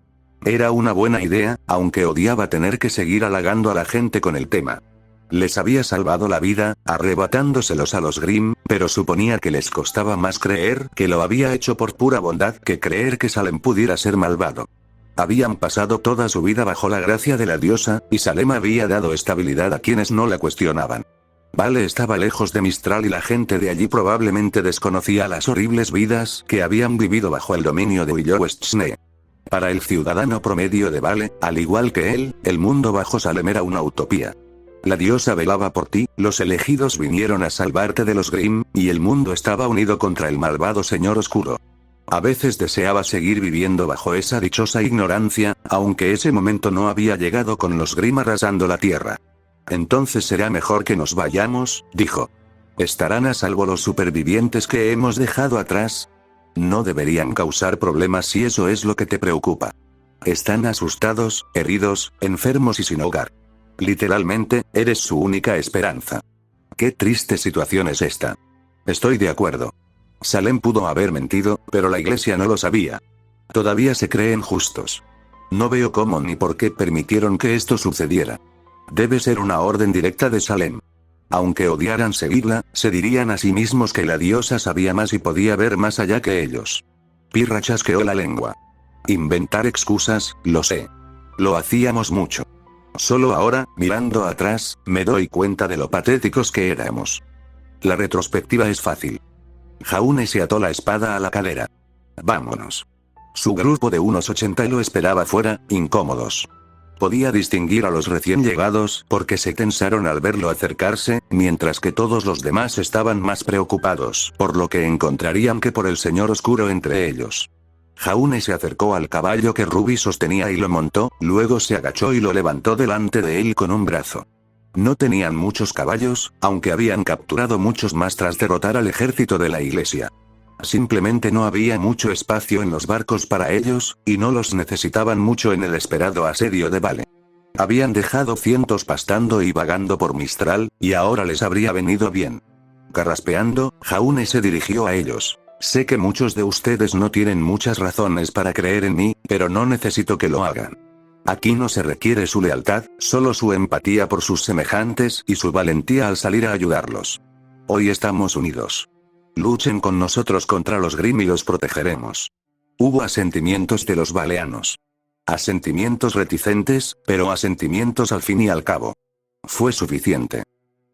Era una buena idea, aunque odiaba tener que seguir halagando a la gente con el tema. Les había salvado la vida, arrebatándoselos a los Grimm, pero suponía que les costaba más creer que lo había hecho por pura bondad que creer que Salem pudiera ser malvado. Habían pasado toda su vida bajo la gracia de la diosa, y Salem había dado estabilidad a quienes no la cuestionaban. Vale estaba lejos de Mistral y la gente de allí probablemente desconocía las horribles vidas que habían vivido bajo el dominio de Willowestsne. Para el ciudadano promedio de Vale, al igual que él, el mundo bajo Salem era una utopía. La diosa velaba por ti, los elegidos vinieron a salvarte de los Grimm, y el mundo estaba unido contra el malvado señor oscuro. A veces deseaba seguir viviendo bajo esa dichosa ignorancia, aunque ese momento no había llegado con los Grimm arrasando la tierra. Entonces será mejor que nos vayamos, dijo. ¿Estarán a salvo los supervivientes que hemos dejado atrás? No deberían causar problemas si eso es lo que te preocupa. Están asustados, heridos, enfermos y sin hogar. Literalmente, eres su única esperanza. Qué triste situación es esta. Estoy de acuerdo. Salem pudo haber mentido, pero la iglesia no lo sabía. Todavía se creen justos. No veo cómo ni por qué permitieron que esto sucediera. Debe ser una orden directa de Salem. Aunque odiaran seguirla, se dirían a sí mismos que la diosa sabía más y podía ver más allá que ellos. Pirra chasqueó la lengua. Inventar excusas, lo sé. Lo hacíamos mucho. Solo ahora, mirando atrás, me doy cuenta de lo patéticos que éramos. La retrospectiva es fácil. Jaune se ató la espada a la cadera. Vámonos. Su grupo de unos 80 lo esperaba fuera, incómodos. Podía distinguir a los recién llegados porque se tensaron al verlo acercarse, mientras que todos los demás estaban más preocupados por lo que encontrarían que por el señor oscuro entre ellos. Jaune se acercó al caballo que Ruby sostenía y lo montó, luego se agachó y lo levantó delante de él con un brazo. No tenían muchos caballos, aunque habían capturado muchos más tras derrotar al ejército de la iglesia. Simplemente no había mucho espacio en los barcos para ellos, y no los necesitaban mucho en el esperado asedio de Vale. Habían dejado cientos pastando y vagando por Mistral, y ahora les habría venido bien. Carraspeando, Jaune se dirigió a ellos. Sé que muchos de ustedes no tienen muchas razones para creer en mí, pero no necesito que lo hagan. Aquí no se requiere su lealtad, solo su empatía por sus semejantes y su valentía al salir a ayudarlos. Hoy estamos unidos. Luchen con nosotros contra los Grimm y los protegeremos. Hubo asentimientos de los baleanos. Asentimientos reticentes, pero asentimientos al fin y al cabo. Fue suficiente.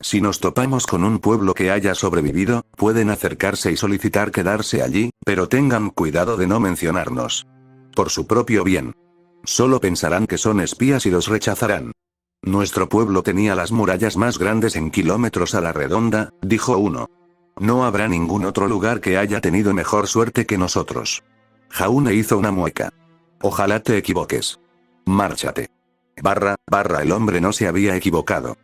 Si nos topamos con un pueblo que haya sobrevivido, pueden acercarse y solicitar quedarse allí, pero tengan cuidado de no mencionarnos. Por su propio bien. Solo pensarán que son espías y los rechazarán. Nuestro pueblo tenía las murallas más grandes en kilómetros a la redonda, dijo uno. No habrá ningún otro lugar que haya tenido mejor suerte que nosotros. Jaune hizo una mueca. Ojalá te equivoques. Márchate. El hombre no se había equivocado.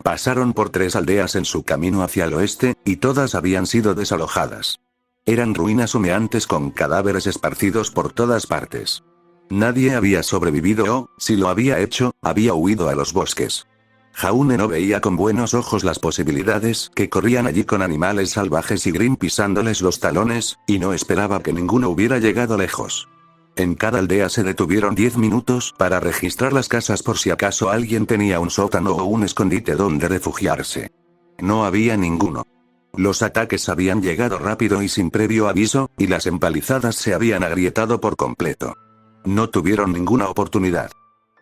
Pasaron por 3 aldeas en su camino hacia el oeste, y todas habían sido desalojadas. Eran ruinas humeantes con cadáveres esparcidos por todas partes. Nadie había sobrevivido o, si lo había hecho, había huido a los bosques. Jaune no veía con buenos ojos las posibilidades que corrían allí con animales salvajes y Grimm pisándoles los talones, y no esperaba que ninguno hubiera llegado lejos. En cada aldea se detuvieron 10 minutos para registrar las casas por si acaso alguien tenía un sótano o un escondite donde refugiarse. No había ninguno. Los ataques habían llegado rápido y sin previo aviso, y las empalizadas se habían agrietado por completo. No tuvieron ninguna oportunidad.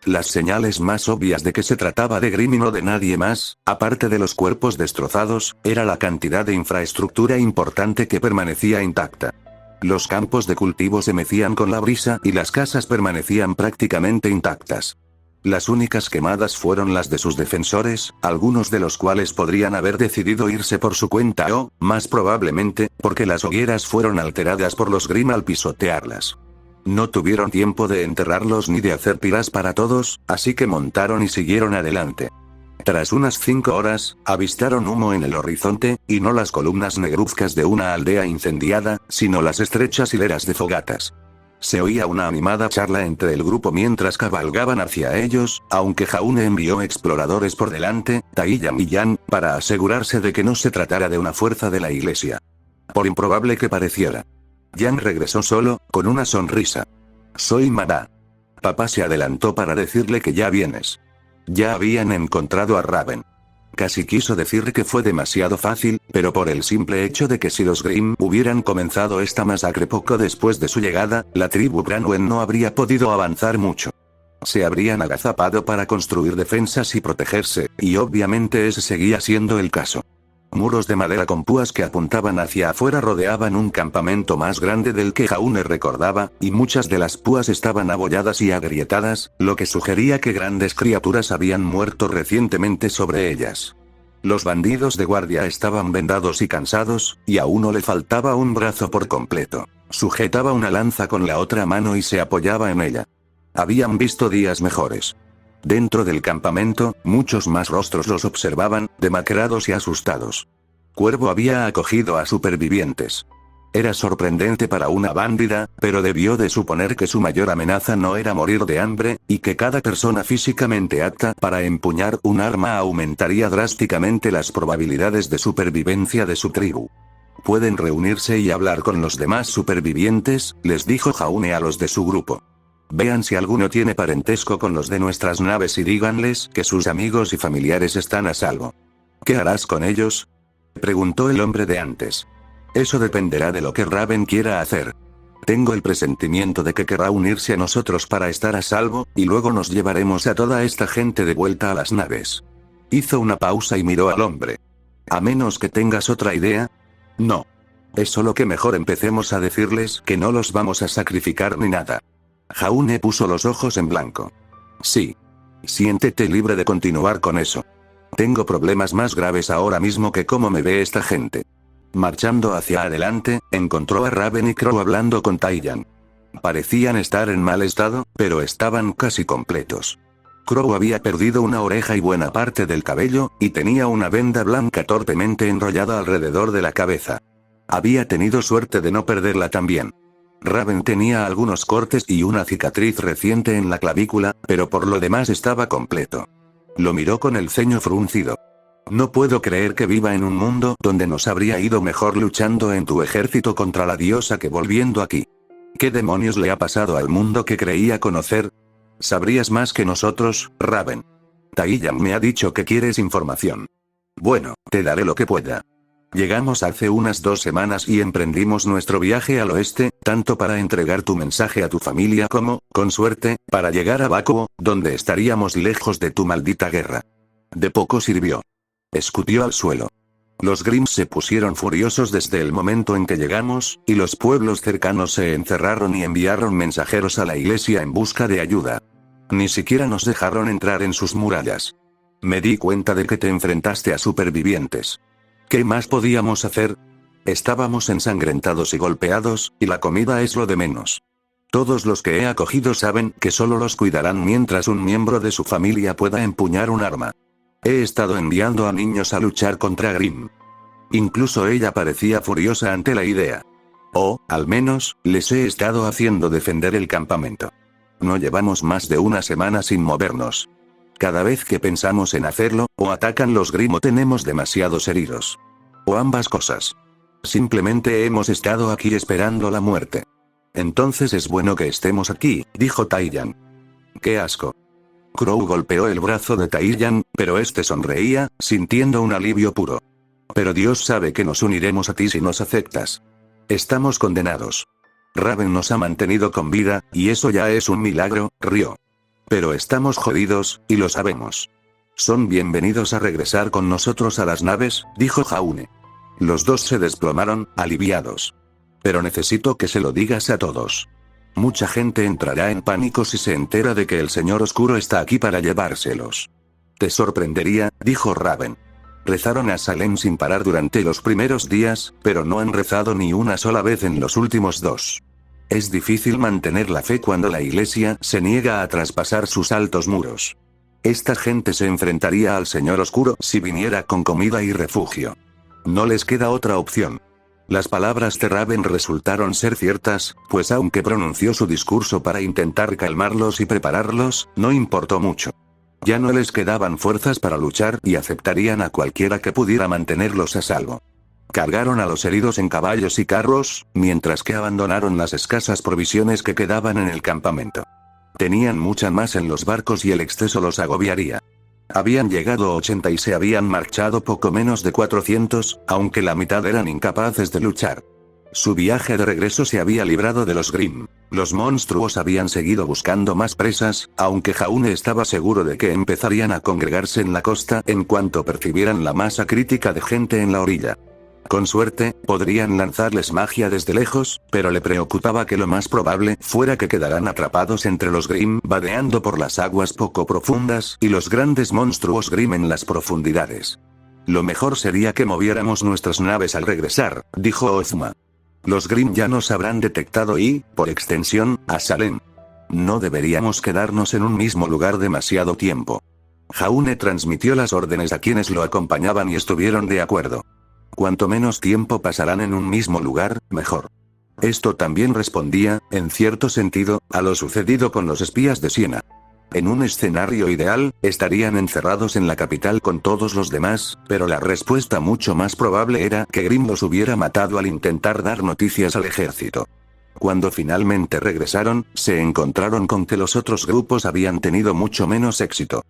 Las señales más obvias de que se trataba de Grimm y no de nadie más, aparte de los cuerpos destrozados, era la cantidad de infraestructura importante que permanecía intacta. Los campos de cultivo se mecían con la brisa y las casas permanecían prácticamente intactas. Las únicas quemadas fueron las de sus defensores, algunos de los cuales podrían haber decidido irse por su cuenta o, más probablemente, porque las hogueras fueron alteradas por los Grimm al pisotearlas. No tuvieron tiempo de enterrarlos ni de hacer piras para todos, así que montaron y siguieron adelante. Tras unas 5 horas, avistaron humo en el horizonte, y no las columnas negruzcas de una aldea incendiada, sino las estrechas hileras de fogatas. Se oía una animada charla entre el grupo mientras cabalgaban hacia ellos, aunque Jaune envió exploradores por delante, Taiyang y Yan, para asegurarse de que no se tratara de una fuerza de la iglesia. Por improbable que pareciera. Yan regresó solo, con una sonrisa. Soy Mada. Papá se adelantó para decirle que ya vienes. Ya habían encontrado a Raven. Casi quiso decir que fue demasiado fácil, pero por el simple hecho de que si los Grimm hubieran comenzado esta masacre poco después de su llegada, la tribu Branwen no habría podido avanzar mucho. Se habrían agazapado para construir defensas y protegerse, y obviamente ese seguía siendo el caso. Muros de madera con púas que apuntaban hacia afuera rodeaban un campamento más grande del que Jaune recordaba, y muchas de las púas estaban abolladas y agrietadas, lo que sugería que grandes criaturas habían muerto recientemente sobre ellas. Los bandidos de guardia estaban vendados y cansados, y a uno le faltaba un brazo por completo. Sujetaba una lanza con la otra mano y se apoyaba en ella. Habían visto días mejores. Dentro del campamento, muchos más rostros los observaban, demacrados y asustados. Cuervo había acogido a supervivientes. Era sorprendente para una bándida, pero debió de suponer que su mayor amenaza no era morir de hambre, y que cada persona físicamente apta para empuñar un arma aumentaría drásticamente las probabilidades de supervivencia de su tribu. Pueden reunirse y hablar con los demás supervivientes, les dijo Jaune a los de su grupo. Vean si alguno tiene parentesco con los de nuestras naves y díganles que sus amigos y familiares están a salvo. ¿Qué harás con ellos?, preguntó el hombre de antes. Eso dependerá de lo que Raven quiera hacer. Tengo el presentimiento de que querrá unirse a nosotros para estar a salvo, y luego nos llevaremos a toda esta gente de vuelta a las naves. Hizo una pausa y miró al hombre. ¿A menos que tengas otra idea? No. Es solo que mejor empecemos a decirles que no los vamos a sacrificar ni nada. Jaune puso los ojos en blanco. Sí. Siéntete libre de continuar con eso. Tengo problemas más graves ahora mismo que cómo me ve esta gente. Marchando hacia adelante, encontró a Raven y Crow hablando con Taiyang. Parecían estar en mal estado, pero estaban casi completos. Crow había perdido una oreja y buena parte del cabello, y tenía una venda blanca torpemente enrollada alrededor de la cabeza. Había tenido suerte de no perderla también. Raven tenía algunos cortes y una cicatriz reciente en la clavícula, pero por lo demás estaba completo. Lo miró con el ceño fruncido. No puedo creer que viva en un mundo donde nos habría ido mejor luchando en tu ejército contra la diosa que volviendo aquí. ¿Qué demonios le ha pasado al mundo que creía conocer? Sabrías más que nosotros, Raven. Taiyang me ha dicho que quieres información. Bueno, te daré lo que pueda. Llegamos hace unas 2 semanas y emprendimos nuestro viaje al oeste, tanto para entregar tu mensaje a tu familia como, con suerte, para llegar a Bakuo, donde estaríamos lejos de tu maldita guerra. De poco sirvió. Escupió al suelo. Los Grimm se pusieron furiosos desde el momento en que llegamos, y los pueblos cercanos se encerraron y enviaron mensajeros a la iglesia en busca de ayuda. Ni siquiera nos dejaron entrar en sus murallas. Me di cuenta de que te enfrentaste a supervivientes. ¿Qué más podíamos hacer? Estábamos ensangrentados y golpeados, y la comida es lo de menos. Todos los que he acogido saben que solo los cuidarán mientras un miembro de su familia pueda empuñar un arma. He estado enviando a niños a luchar contra Grimm. Incluso ella parecía furiosa ante la idea. O, al menos, les he estado haciendo defender el campamento. No llevamos más de una semana sin movernos. Cada vez que pensamos en hacerlo, o atacan los Grimm o tenemos demasiados heridos. O ambas cosas. Simplemente hemos estado aquí esperando la muerte. Entonces es bueno que estemos aquí, dijo Taiyang. ¡Qué asco! Crow golpeó el brazo de Taiyang, pero este sonreía, sintiendo un alivio puro. Pero Dios sabe que nos uniremos a ti si nos aceptas. Estamos condenados. Raven nos ha mantenido con vida, y eso ya es un milagro, rió. Pero estamos jodidos, y lo sabemos. Son bienvenidos a regresar con nosotros a las naves, dijo Jaune. Los dos se desplomaron, aliviados. Pero necesito que se lo digas a todos. Mucha gente entrará en pánico si se entera de que el Señor Oscuro está aquí para llevárselos. Te sorprendería, dijo Raven. Rezaron a Salem sin parar durante los primeros días, pero no han rezado ni una sola vez en los últimos 2. Es difícil mantener la fe cuando la iglesia se niega a traspasar sus altos muros. Esta gente se enfrentaría al Señor Oscuro si viniera con comida y refugio. No les queda otra opción. Las palabras de Raven resultaron ser ciertas, pues aunque pronunció su discurso para intentar calmarlos y prepararlos, no importó mucho. Ya no les quedaban fuerzas para luchar y aceptarían a cualquiera que pudiera mantenerlos a salvo. Cargaron a los heridos en caballos y carros, mientras que abandonaron las escasas provisiones que quedaban en el campamento. Tenían mucha más en los barcos y el exceso los agobiaría. Habían llegado 80 y se habían marchado poco menos de 400, aunque la mitad eran incapaces de luchar. Su viaje de regreso se había librado de los Grimm. Los monstruos habían seguido buscando más presas, aunque Jaune estaba seguro de que empezarían a congregarse en la costa en cuanto percibieran la masa crítica de gente en la orilla. Con suerte, podrían lanzarles magia desde lejos, pero le preocupaba que lo más probable fuera que quedaran atrapados entre los Grimm vadeando por las aguas poco profundas y los grandes monstruos Grimm en las profundidades. Lo mejor sería que moviéramos nuestras naves al regresar, dijo Ozma. Los Grimm ya nos habrán detectado y, por extensión, a Salem. No deberíamos quedarnos en un mismo lugar demasiado tiempo. Jaune transmitió las órdenes a quienes lo acompañaban y estuvieron de acuerdo. Cuanto menos tiempo pasarán en un mismo lugar, mejor. Esto también respondía, en cierto sentido, a lo sucedido con los espías de Siena. En un escenario ideal, estarían encerrados en la capital con todos los demás, pero la respuesta mucho más probable era que Grimm los hubiera matado al intentar dar noticias al ejército. Cuando finalmente regresaron, se encontraron con que los otros grupos habían tenido mucho menos éxito.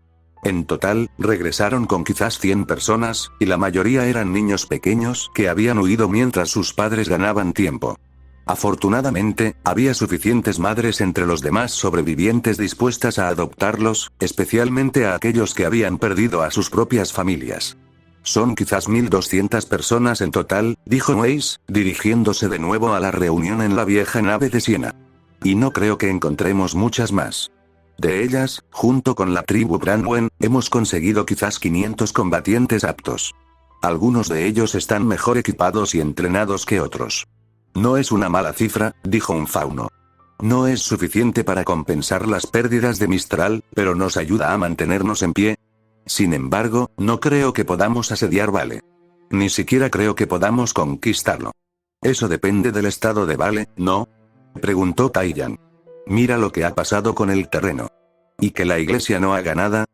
En total, regresaron con quizás 100 personas, y la mayoría eran niños pequeños que habían huido mientras sus padres ganaban tiempo. Afortunadamente, había suficientes madres entre los demás sobrevivientes dispuestas a adoptarlos, especialmente a aquellos que habían perdido a sus propias familias. Son quizás 1200 personas en total, dijo Weiss, dirigiéndose de nuevo a la reunión en la vieja nave de Siena. Y no creo que encontremos muchas más. De ellas, junto con la tribu Brandwen, hemos conseguido quizás 500 combatientes aptos. Algunos de ellos están mejor equipados y entrenados que otros. No es una mala cifra, dijo un fauno. No es suficiente para compensar las pérdidas de Mistral, pero nos ayuda a mantenernos en pie. Sin embargo, no creo que podamos asediar Vale. Ni siquiera creo que podamos conquistarlo. Eso depende del estado de Vale, ¿no? Preguntó Taiyang. Mira lo que ha pasado con el terreno. ¿Y que la iglesia no haga nada?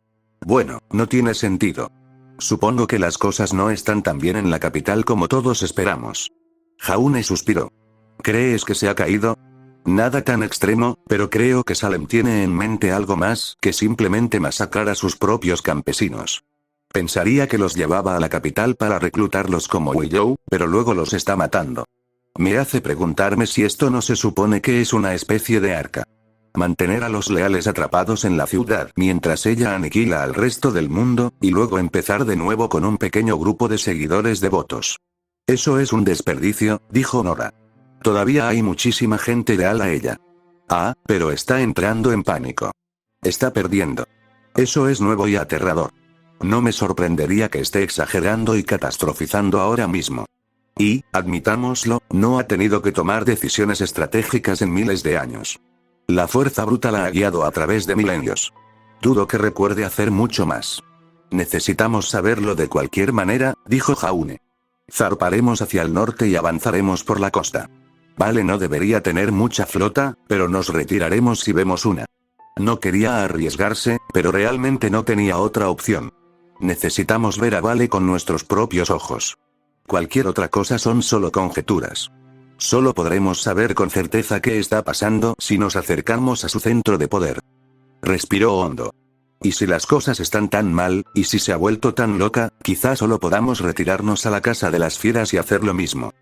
Bueno, no tiene sentido. Supongo que las cosas no están tan bien en la capital como todos esperamos. Jaune suspiró. ¿Crees que se ha caído? Nada tan extremo, pero creo que Salem tiene en mente algo más que simplemente masacrar a sus propios campesinos. Pensaría que los llevaba a la capital para reclutarlos como Willow, pero luego los está matando. Me hace preguntarme si esto no se supone que es una especie de arca. Mantener a los leales atrapados en la ciudad mientras ella aniquila al resto del mundo, y luego empezar de nuevo con un pequeño grupo de seguidores devotos. Eso es un desperdicio, dijo Nora. Todavía hay muchísima gente leal a ella. Ah, pero está entrando en pánico. Está perdiendo. Eso es nuevo y aterrador. No me sorprendería que esté exagerando y catastrofizando ahora mismo. Y, admitámoslo, no ha tenido que tomar decisiones estratégicas en miles de años. La fuerza bruta la ha guiado a través de milenios. Dudo que recuerde hacer mucho más. Necesitamos saberlo de cualquier manera, dijo Jaune. Zarparemos hacia el norte y avanzaremos por la costa. Vale, no debería tener mucha flota, pero nos retiraremos si vemos una. No quería arriesgarse, pero realmente no tenía otra opción. Necesitamos ver a Vale con nuestros propios ojos. Cualquier otra cosa son solo conjeturas. Solo podremos saber con certeza qué está pasando si nos acercamos a su centro de poder. Respiró hondo. Y si las cosas están tan mal, y si se ha vuelto tan loca, quizás solo podamos retirarnos a la casa de las fieras y hacer lo mismo.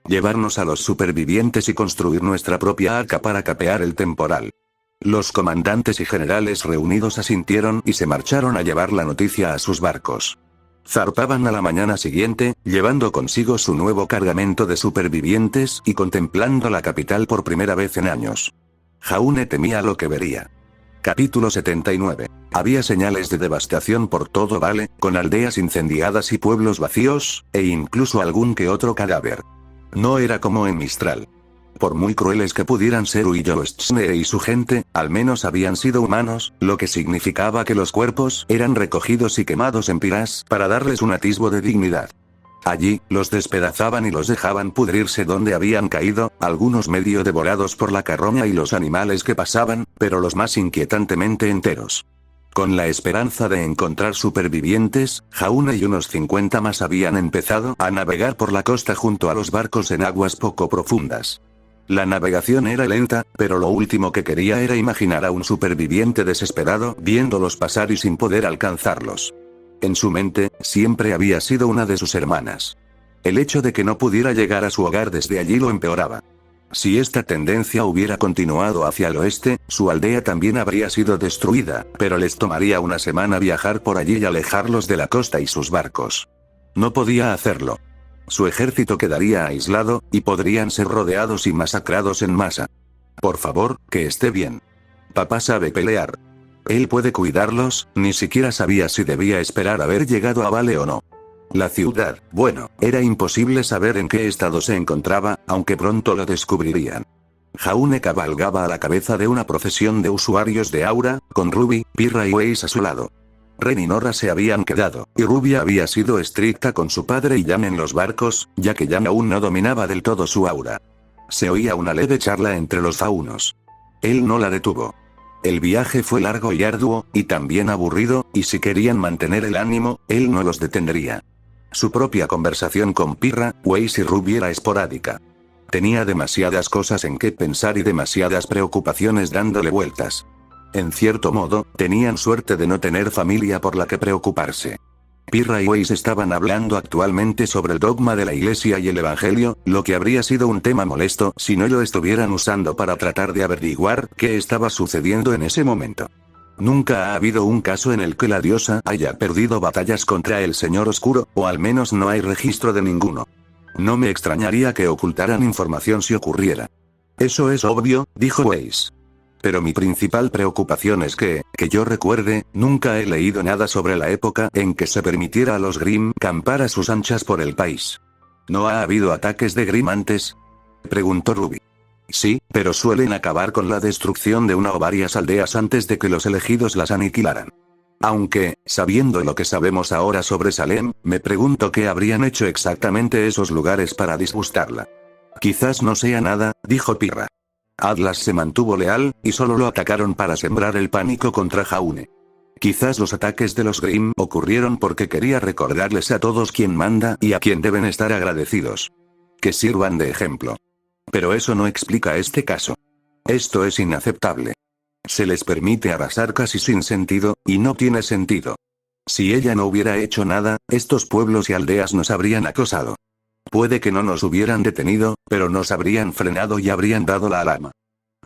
Llevarnos a los supervivientes y construir nuestra propia arca para capear el temporal. Los comandantes y generales reunidos asintieron y se marcharon a llevar la noticia a sus barcos. Zarpaban a la mañana siguiente, llevando consigo su nuevo cargamento de supervivientes y contemplando la capital por primera vez en años. Jaune temía lo que vería. Capítulo 79. Había señales de devastación por todo Vale, con aldeas incendiadas y pueblos vacíos, e incluso algún que otro cadáver. No era como en Mistral. Por muy crueles que pudieran ser Uillostne y su gente, al menos habían sido humanos, lo que significaba que los cuerpos eran recogidos y quemados en piras para darles un atisbo de dignidad. Allí, los despedazaban y los dejaban pudrirse donde habían caído, algunos medio devorados por la carroña y los animales que pasaban, pero los más inquietantemente enteros. Con la esperanza de encontrar supervivientes, Jaune y unos 50 más habían empezado a navegar por la costa junto a los barcos en aguas poco profundas. La navegación era lenta, pero lo último que quería era imaginar a un superviviente desesperado viéndolos pasar y sin poder alcanzarlos. En su mente, siempre había sido una de sus hermanas. El hecho de que no pudiera llegar a su hogar desde allí lo empeoraba. Si esta tendencia hubiera continuado hacia el oeste, su aldea también habría sido destruida, pero les tomaría una semana viajar por allí y alejarlos de la costa y sus barcos. No podía hacerlo. Su ejército quedaría aislado, y podrían ser rodeados y masacrados en masa. Por favor, que esté bien. Papá sabe pelear. Él puede cuidarlos, ni siquiera sabía si debía esperar haber llegado a Vale o no. La ciudad, bueno, era imposible saber en qué estado se encontraba, aunque pronto lo descubrirían. Jaune cabalgaba a la cabeza de una procesión de usuarios de Aura, con Ruby, Pirra y Weiss a su lado. Ren y Nora se habían quedado, y Ruby había sido estricta con su padre y Jan en los barcos, ya que Jan aún no dominaba del todo su aura. Se oía una leve charla entre los faunos. Él no la detuvo. El viaje fue largo y arduo, y también aburrido, y si querían mantener el ánimo, él no los detendría. Su propia conversación con Pirra, Weiss y Ruby era esporádica. Tenía demasiadas cosas en que pensar y demasiadas preocupaciones dándole vueltas. En cierto modo, tenían suerte de no tener familia por la que preocuparse. Pirra y Weiss estaban hablando actualmente sobre el dogma de la Iglesia y el Evangelio, lo que habría sido un tema molesto si no lo estuvieran usando para tratar de averiguar qué estaba sucediendo en ese momento. Nunca ha habido un caso en el que la diosa haya perdido batallas contra el Señor Oscuro, o al menos no hay registro de ninguno. No me extrañaría que ocultaran información si ocurriera. Eso es obvio, dijo Weiss. Pero mi principal preocupación es que yo recuerde, nunca he leído nada sobre la época en que se permitiera a los Grimm campar a sus anchas por el país. ¿No ha habido ataques de Grimm antes?, preguntó Ruby. Sí, pero suelen acabar con la destrucción de una o varias aldeas antes de que los elegidos las aniquilaran. Aunque, sabiendo lo que sabemos ahora sobre Salem, me pregunto qué habrían hecho exactamente esos lugares para disgustarla. Quizás no sea nada, dijo Pirra. Atlas se mantuvo leal, y solo lo atacaron para sembrar el pánico contra Jaune. Quizás los ataques de los Grimm ocurrieron porque quería recordarles a todos quién manda y a quién deben estar agradecidos. Que sirvan de ejemplo. Pero eso no explica este caso. Esto es inaceptable. Se les permite arrasar casi sin sentido, y no tiene sentido. Si ella no hubiera hecho nada, estos pueblos y aldeas nos habrían acosado. Puede que no nos hubieran detenido, pero nos habrían frenado y habrían dado la alarma.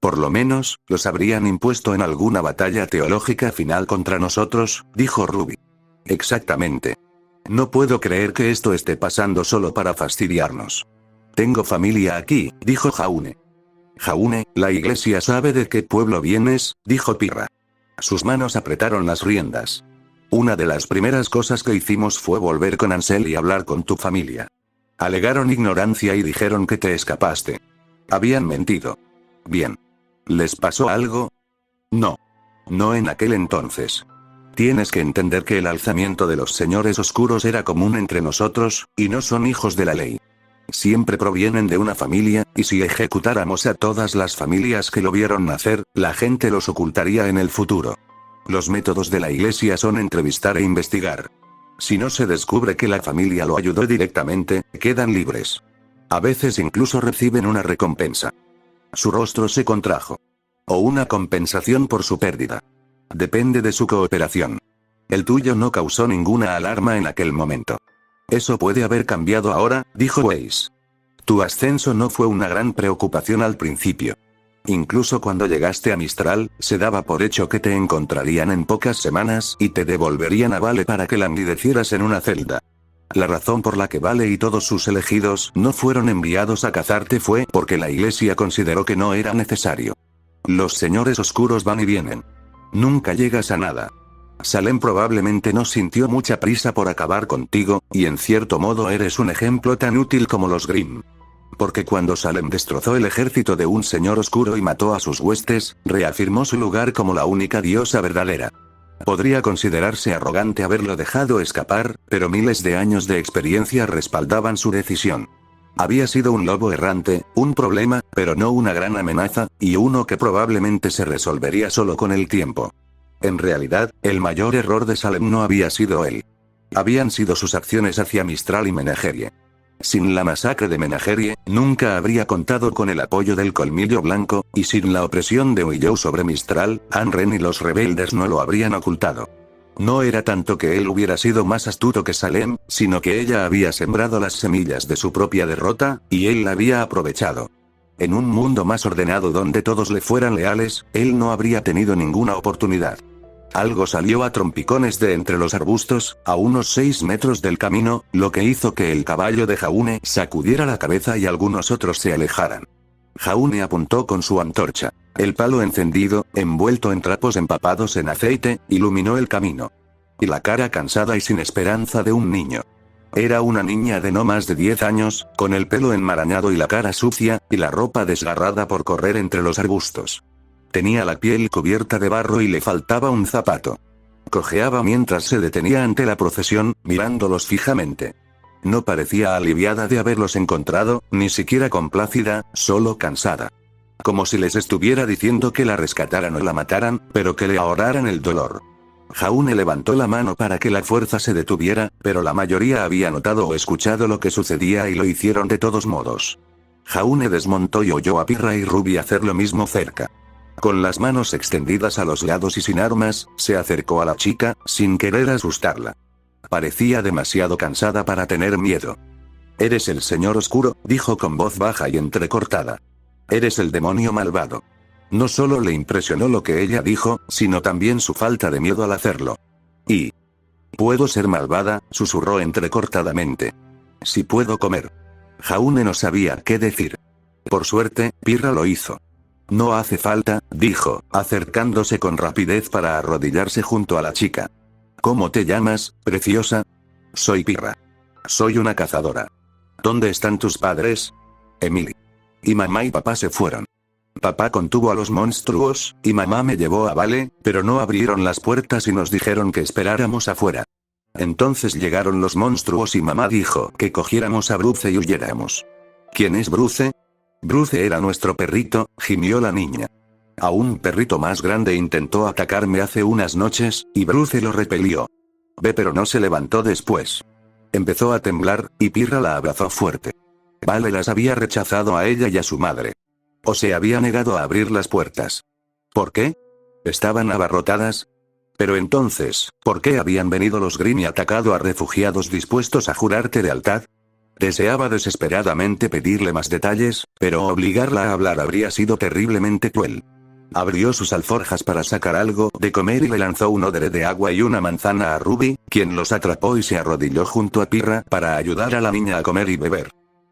Por lo menos, los habrían impuesto en alguna batalla teológica final contra nosotros, dijo Ruby. Exactamente. No puedo creer que esto esté pasando solo para fastidiarnos. Tengo familia aquí, dijo Jaune. Jaune, la iglesia sabe de qué pueblo vienes, dijo Pirra. Sus manos apretaron las riendas. Una de las primeras cosas que hicimos fue volver con Ansel y hablar con tu familia. Alegaron ignorancia y dijeron que te escapaste. Habían mentido. Bien. ¿Les pasó algo? No. No en aquel entonces. Tienes que entender que el alzamiento de los señores oscuros era común entre nosotros, y no son hijos de la ley. Siempre provienen de una familia, y si ejecutáramos a todas las familias que lo vieron nacer, la gente los ocultaría en el futuro. Los métodos de la iglesia son entrevistar e investigar. Si no se descubre que la familia lo ayudó directamente, quedan libres. A veces incluso reciben una recompensa. Su rostro se contrajo. O una compensación por su pérdida. Depende de su cooperación. El tuyo no causó ninguna alarma en aquel momento. Eso puede haber cambiado ahora, dijo Weiss. Tu ascenso no fue una gran preocupación al principio. Incluso cuando llegaste a Mistral, se daba por hecho que te encontrarían en pocas semanas y te devolverían a Vale para que languidecieras en una celda. La razón por la que Vale y todos sus elegidos no fueron enviados a cazarte fue porque la iglesia consideró que no era necesario. Los señores oscuros van y vienen. Nunca llegas a nada. Salem probablemente no sintió mucha prisa por acabar contigo, y en cierto modo eres un ejemplo tan útil como los Grimm. Porque cuando Salem destrozó el ejército de un señor oscuro y mató a sus huestes, reafirmó su lugar como la única diosa verdadera. Podría considerarse arrogante haberlo dejado escapar, pero miles de años de experiencia respaldaban su decisión. Había sido un lobo errante, un problema, pero no una gran amenaza, y uno que probablemente se resolvería solo con el tiempo. En realidad, el mayor error de Salem no había sido él. Habían sido sus acciones hacia Mistral y Menagerie. Sin la masacre de Menagerie, nunca habría contado con el apoyo del Colmillo Blanco, y sin la opresión de Uyou sobre Mistral, Anren y los rebeldes no lo habrían ocultado. No era tanto que él hubiera sido más astuto que Salem, sino que ella había sembrado las semillas de su propia derrota, y él la había aprovechado. En un mundo más ordenado donde todos le fueran leales, él no habría tenido ninguna oportunidad. Algo salió a trompicones de entre los arbustos, a unos 6 metros del camino, lo que hizo que el caballo de Jaune sacudiera la cabeza y algunos otros se alejaran. Jaune apuntó con su antorcha. El palo encendido, envuelto en trapos empapados en aceite, iluminó el camino. Y la cara cansada y sin esperanza de un niño. Era una niña de no más de 10 años, con el pelo enmarañado y la cara sucia, y la ropa desgarrada por correr entre los arbustos. Tenía la piel cubierta de barro y le faltaba un zapato. Cojeaba mientras se detenía ante la procesión, mirándolos fijamente. No parecía aliviada de haberlos encontrado, ni siquiera complácida, solo cansada. Como si les estuviera diciendo que la rescataran o la mataran, pero que le ahorraran el dolor. Jaune levantó la mano para que la fuerza se detuviera, pero la mayoría había notado o escuchado lo que sucedía y lo hicieron de todos modos. Jaune desmontó y oyó a Pirra y Ruby hacer lo mismo cerca. Con las manos extendidas a los lados y sin armas, se acercó a la chica, sin querer asustarla. Parecía demasiado cansada para tener miedo. «Eres el señor oscuro», dijo con voz baja y entrecortada. «Eres el demonio malvado». No solo le impresionó lo que ella dijo, sino también su falta de miedo al hacerlo. «Y puedo ser malvada», susurró entrecortadamente. «Si puedo comer». Jaune no sabía qué decir. Por suerte, Pirra lo hizo. «No hace falta», dijo, acercándose con rapidez para arrodillarse junto a la chica. «¿Cómo te llamas, preciosa?» «Soy Pirra. Soy una cazadora». «¿Dónde están tus padres?» «Emily. Y mamá y papá se fueron. Papá contuvo a los monstruos, y mamá me llevó a Vale, pero no abrieron las puertas y nos dijeron que esperáramos afuera. Entonces llegaron los monstruos y mamá dijo que cogiéramos a Bruce y huyéramos». «¿Quién es Bruce?» «Bruce era nuestro perrito», gimió la niña. «A un perrito más grande intentó atacarme hace unas noches, y Bruce lo repelió. Pero no se levantó después. Empezó a temblar, y Pirra la abrazó fuerte. Vale las había rechazado a ella y a su madre. O se había negado a abrir las puertas. ¿Por qué? ¿Estaban abarrotadas? Pero entonces, ¿por qué habían venido los Grimm y atacado a refugiados dispuestos a jurarte lealtad?» Deseaba desesperadamente pedirle más detalles, pero obligarla a hablar habría sido terriblemente cruel. Abrió sus alforjas para sacar algo de comer y le lanzó un odre de agua y una manzana a Ruby, quien los atrapó y se arrodilló junto a Pirra para ayudar a la niña a comer y beber.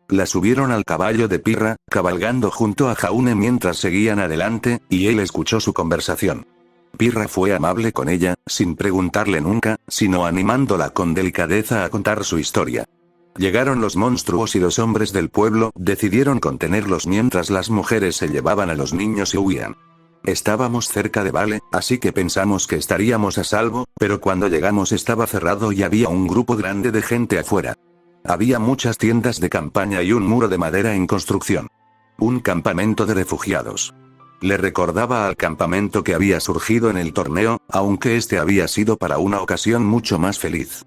La subieron al caballo de Pirra, cabalgando junto a Jaune mientras seguían adelante, y él escuchó su conversación. Pirra fue amable con ella, sin preguntarle nunca, sino animándola con delicadeza a contar su historia. Llegaron los monstruos y los hombres del pueblo decidieron contenerlos mientras las mujeres se llevaban a los niños y huían. Estábamos cerca de Vale, así que pensamos que estaríamos a salvo, pero cuando llegamos estaba cerrado y había un grupo grande de gente afuera. Había muchas tiendas de campaña y un muro de madera en construcción. Un campamento de refugiados. Le recordaba al campamento que había surgido en el torneo, aunque este había sido para una ocasión mucho más feliz.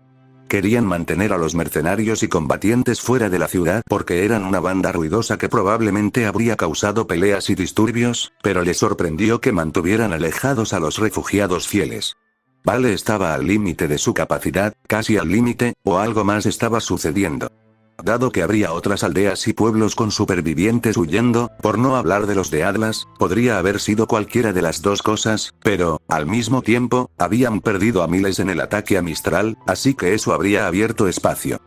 Querían mantener a los mercenarios y combatientes fuera de la ciudad porque eran una banda ruidosa que probablemente habría causado peleas y disturbios, pero les sorprendió que mantuvieran alejados a los refugiados fieles. Vale estaba al límite de su capacidad, casi al límite, o algo más estaba sucediendo. Dado que habría otras aldeas y pueblos con supervivientes huyendo, por no hablar de los de Atlas, podría haber sido cualquiera de las dos cosas, pero, al mismo tiempo, habían perdido a miles en el ataque a Mistral, así que eso habría abierto espacio.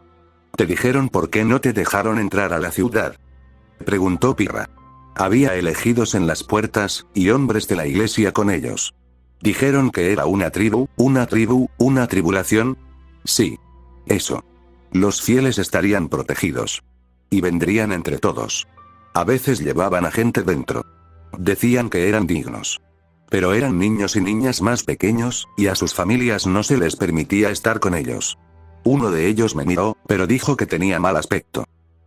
¿Te dijeron por qué no te dejaron entrar a la ciudad?, preguntó Pirra. Había elegidos en las puertas, y hombres de la iglesia con ellos. ¿Dijeron que era una tribulación? Sí. Eso. Los fieles estarían protegidos. Y vendrían entre todos. A veces llevaban a gente dentro. Decían que eran dignos. Pero eran niños y niñas más pequeños, y a sus familias no se les permitía estar con ellos. Uno de ellos me miró, pero dijo que tenía mal aspecto.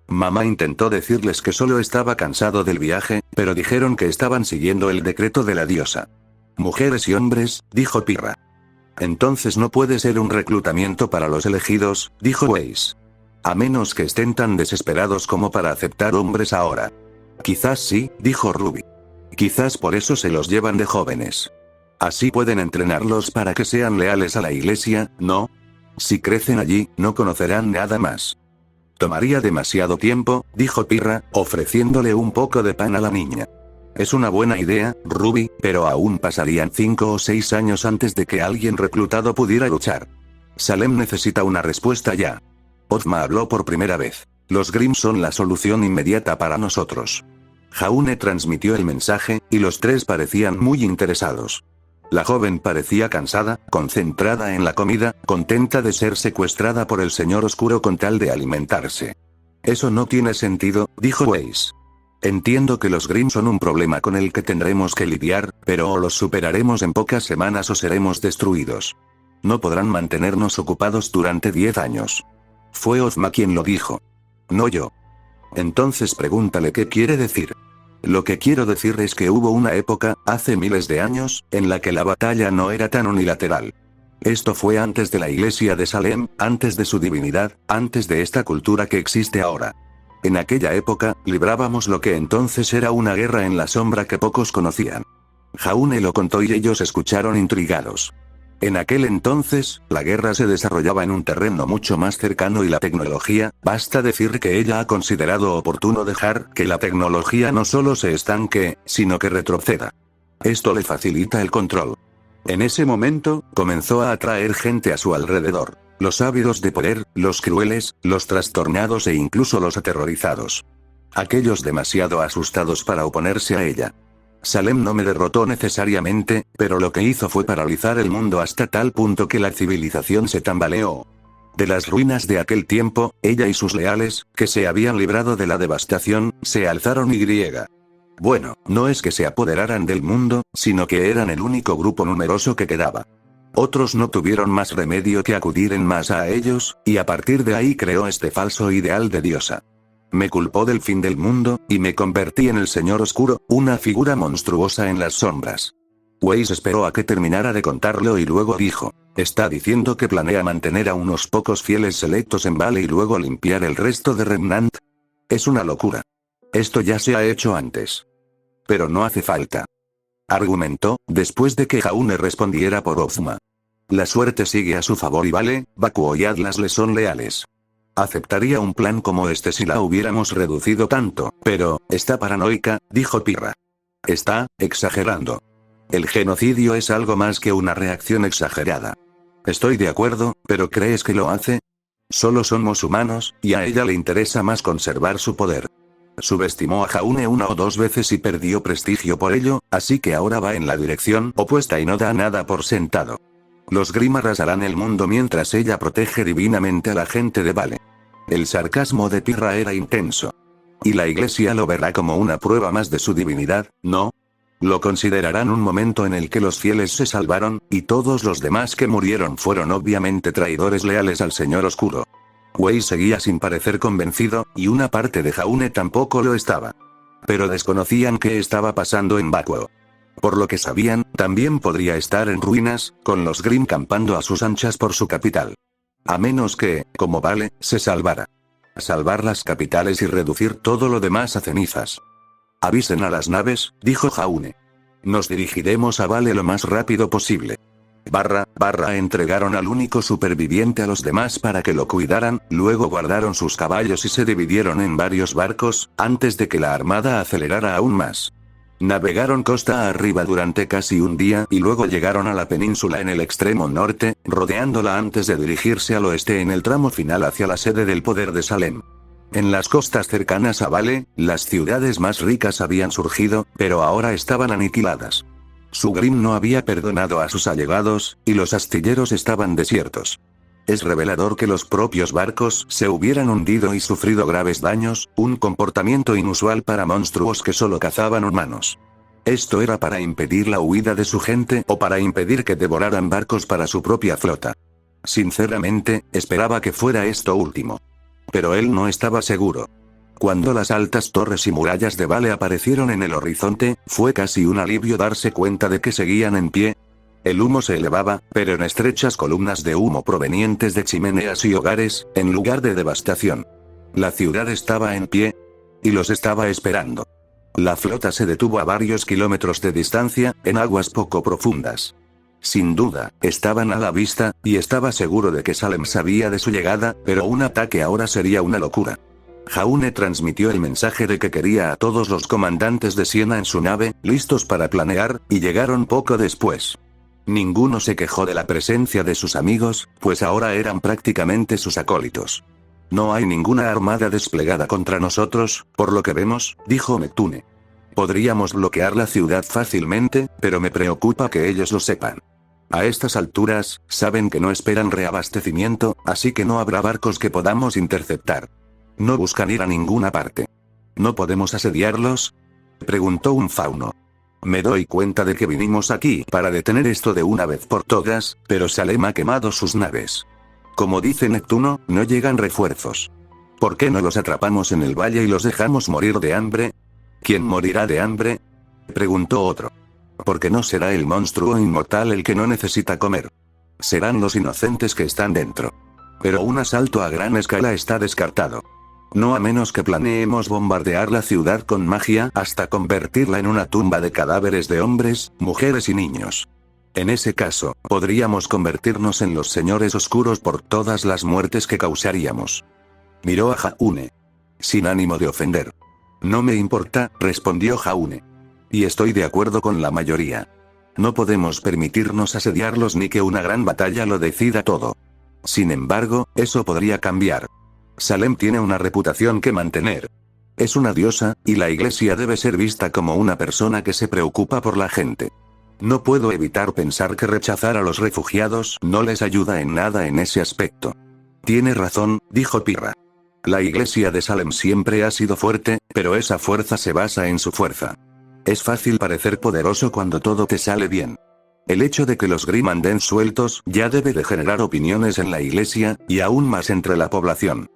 Mamá intentó decirles que solo estaba cansado del viaje, pero dijeron que estaban siguiendo el decreto de la diosa. Mujeres y hombres, dijo Pirra. Entonces no puede ser un reclutamiento para los elegidos, dijo Weiss. A menos que estén tan desesperados como para aceptar hombres ahora. Quizás sí, dijo Ruby. Quizás por eso se los llevan de jóvenes. Así pueden entrenarlos para que sean leales a la iglesia, ¿no? Si crecen allí, no conocerán nada más. Tomaría demasiado tiempo, dijo Pirra, ofreciéndole un poco de pan a la niña. Es una buena idea, Ruby, pero aún pasarían 5 o 6 años antes de que alguien reclutado pudiera luchar. Salem necesita una respuesta ya. Ozma habló por primera vez. Los Grimm son la solución inmediata para nosotros. Jaune transmitió el mensaje, y los tres parecían muy interesados. La joven parecía cansada, concentrada en la comida, contenta de ser secuestrada por el Señor Oscuro con tal de alimentarse. Eso no tiene sentido, dijo Weiss. Entiendo que los Grimm son un problema con el que tendremos que lidiar, pero o los superaremos en pocas semanas o seremos destruidos. No podrán mantenernos ocupados durante 10 años. Fue Ozma quien lo dijo. No yo. Entonces pregúntale qué quiere decir. Lo que quiero decir es que hubo una época, hace miles de años, en la que la batalla no era tan unilateral. Esto fue antes de la iglesia de Salem, antes de su divinidad, antes de esta cultura que existe ahora. En aquella época, librábamos lo que entonces era una guerra en la sombra que pocos conocían. Jaune lo contó y ellos escucharon intrigados. En aquel entonces, la guerra se desarrollaba en un terreno mucho más cercano y la tecnología, basta decir que ella ha considerado oportuno dejar que la tecnología no solo se estanque, sino que retroceda. Esto le facilita el control. En ese momento, comenzó a atraer gente a su alrededor. Los ávidos de poder, los crueles, los trastornados e incluso los aterrorizados. Aquellos demasiado asustados para oponerse a ella. Salem no me derrotó necesariamente, pero lo que hizo fue paralizar el mundo hasta tal punto que la civilización se tambaleó. De las ruinas de aquel tiempo, ella y sus leales, que se habían librado de la devastación, se alzaron y bueno, no es que se apoderaran del mundo, sino que eran el único grupo numeroso que quedaba. Otros no tuvieron más remedio que acudir en masa a ellos, y a partir de ahí creó este falso ideal de diosa. Me culpó del fin del mundo, y me convertí en el Señor Oscuro, una figura monstruosa en las sombras. Weiss esperó a que terminara de contarlo y luego dijo, ¿está diciendo que planea mantener a unos pocos fieles selectos en Vale y luego limpiar el resto de Remnant? Es una locura. Esto ya se ha hecho antes. Pero no hace falta. Argumentó, después de que Jaune respondiera por Ozma. La suerte sigue a su favor y Vale, Bakuo y Atlas le son leales. Aceptaría un plan como este si la hubiéramos reducido tanto, pero, está paranoica, dijo Pirra. Está exagerando. El genocidio es algo más que una reacción exagerada. Estoy de acuerdo, pero ¿crees que lo hace? Solo somos humanos, y a ella le interesa más conservar su poder. Subestimó a Jaune 1 o 2 veces y perdió prestigio por ello, así que ahora va en la dirección opuesta y no da nada por sentado. Los Grimm arrasarán el mundo mientras ella protege divinamente a la gente de Vale. El sarcasmo de Pirra era intenso. ¿Y la iglesia lo verá como una prueba más de su divinidad, no? Lo considerarán un momento en el que los fieles se salvaron, y todos los demás que murieron fueron obviamente traidores leales al Señor Oscuro. Wei seguía sin parecer convencido, y una parte de Jaune tampoco lo estaba. Pero desconocían qué estaba pasando en Bakuo. Por lo que sabían, también podría estar en ruinas, con los Grimm campando a sus anchas por su capital. A menos que, como Vale, se salvara. Salvar las capitales y reducir todo lo demás a cenizas. Avisen a las naves, dijo Jaune. Nos dirigiremos a Vale lo más rápido posible. Entregaron al único superviviente a los demás para que lo cuidaran, luego guardaron sus caballos y se dividieron en varios barcos, antes de que la armada acelerara aún más. Navegaron costa arriba durante casi un día y luego llegaron a la península en el extremo norte, rodeándola antes de dirigirse al oeste en el tramo final hacia la sede del poder de Salem. En las costas cercanas a Vale, las ciudades más ricas habían surgido, pero ahora estaban aniquiladas. Su Grimm no había perdonado a sus allegados, y los astilleros estaban desiertos. Es revelador que los propios barcos se hubieran hundido y sufrido graves daños, un comportamiento inusual para monstruos que solo cazaban humanos. ¿Esto era para impedir la huida de su gente o para impedir que devoraran barcos para su propia flota? Sinceramente, esperaba que fuera esto último. Pero él no estaba seguro. Cuando las altas torres y murallas de Vale aparecieron en el horizonte, fue casi un alivio darse cuenta de que seguían en pie. El humo se elevaba, pero en estrechas columnas de humo provenientes de chimeneas y hogares, en lugar de devastación. La ciudad estaba en pie. Y los estaba esperando. La flota se detuvo a varios kilómetros de distancia, en aguas poco profundas. Sin duda, estaban a la vista, y estaba seguro de que Salem sabía de su llegada, pero un ataque ahora sería una locura. Jaune transmitió el mensaje de que quería a todos los comandantes de Siena en su nave, listos para planear, y llegaron poco después. Ninguno se quejó de la presencia de sus amigos, pues ahora eran prácticamente sus acólitos. No hay ninguna armada desplegada contra nosotros, por lo que vemos, dijo Neptune. Podríamos bloquear la ciudad fácilmente, pero me preocupa que ellos lo sepan. A estas alturas, saben que no esperan reabastecimiento, así que no habrá barcos que podamos interceptar. No buscan ir a ninguna parte. ¿No podemos asediarlos?, preguntó un fauno. Me doy cuenta de que vinimos aquí para detener esto de una vez por todas, pero Salem ha quemado sus naves. Como dice Neptuno, no llegan refuerzos. ¿Por qué no los atrapamos en el valle y los dejamos morir de hambre? ¿Quién morirá de hambre?, preguntó otro. Porque no será el monstruo inmortal el que no necesita comer. Serán los inocentes que están dentro. Pero un asalto a gran escala está descartado. No a menos que planeemos bombardear la ciudad con magia hasta convertirla en una tumba de cadáveres de hombres, mujeres y niños. En ese caso, podríamos convertirnos en los señores oscuros por todas las muertes que causaríamos. Miró a Jaune. Sin ánimo de ofender. No me importa, respondió Jaune. Y estoy de acuerdo con la mayoría. No podemos permitirnos asediarlos ni que una gran batalla lo decida todo. Sin embargo, eso podría cambiar. Salem tiene una reputación que mantener. Es una diosa, y la iglesia debe ser vista como una persona que se preocupa por la gente. No puedo evitar pensar que rechazar a los refugiados no les ayuda en nada en ese aspecto. Tiene razón, dijo Pirra. La iglesia de Salem siempre ha sido fuerte, pero esa fuerza se basa en su fuerza. Es fácil parecer poderoso cuando todo te sale bien. El hecho de que los Grimm anden sueltos ya debe de generar opiniones en la iglesia, y aún más entre la población.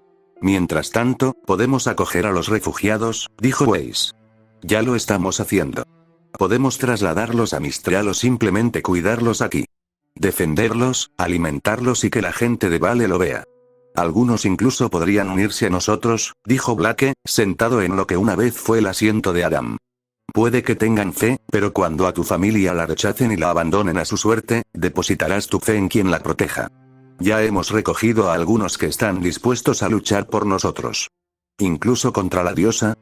Mientras tanto, podemos acoger a los refugiados, dijo Weiss. Ya lo estamos haciendo. Podemos trasladarlos a Mistral o simplemente cuidarlos aquí. Defenderlos, alimentarlos y que la gente de Vale lo vea. Algunos incluso podrían unirse a nosotros, dijo Blake, sentado en lo que una vez fue el asiento de Adam. Puede que tengan fe, pero cuando a tu familia la rechacen y la abandonen a su suerte, depositarás tu fe en quien la proteja. Ya hemos recogido a algunos que están dispuestos a luchar por nosotros. Incluso contra la diosa.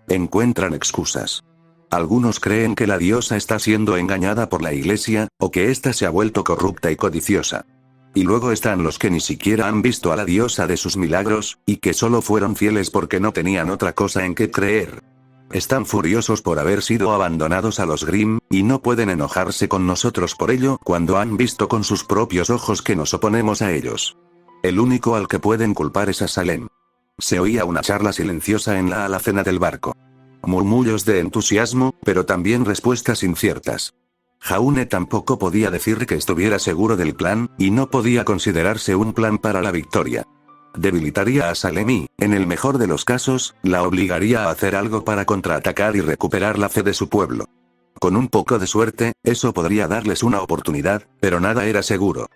Encuentran excusas. Algunos creen que la diosa está siendo engañada por la iglesia, o que ésta se ha vuelto corrupta y codiciosa. Y luego están los que ni siquiera han visto a la diosa de sus milagros, y que solo fueron fieles porque no tenían otra cosa en que creer. Están furiosos por haber sido abandonados a los Grimm, y no pueden enojarse con nosotros por ello cuando han visto con sus propios ojos que nos oponemos a ellos. El único al que pueden culpar es a Salem. Se oía una charla silenciosa en la alacena del barco. Murmullos de entusiasmo, pero también respuestas inciertas. Jaune tampoco podía decir que estuviera seguro del plan, y no podía considerarse un plan para la victoria. Debilitaría a Salem y, en el mejor de los casos, la obligaría a hacer algo para contraatacar y recuperar la fe de su pueblo. Con un poco de suerte, eso podría darles una oportunidad, pero nada era seguro.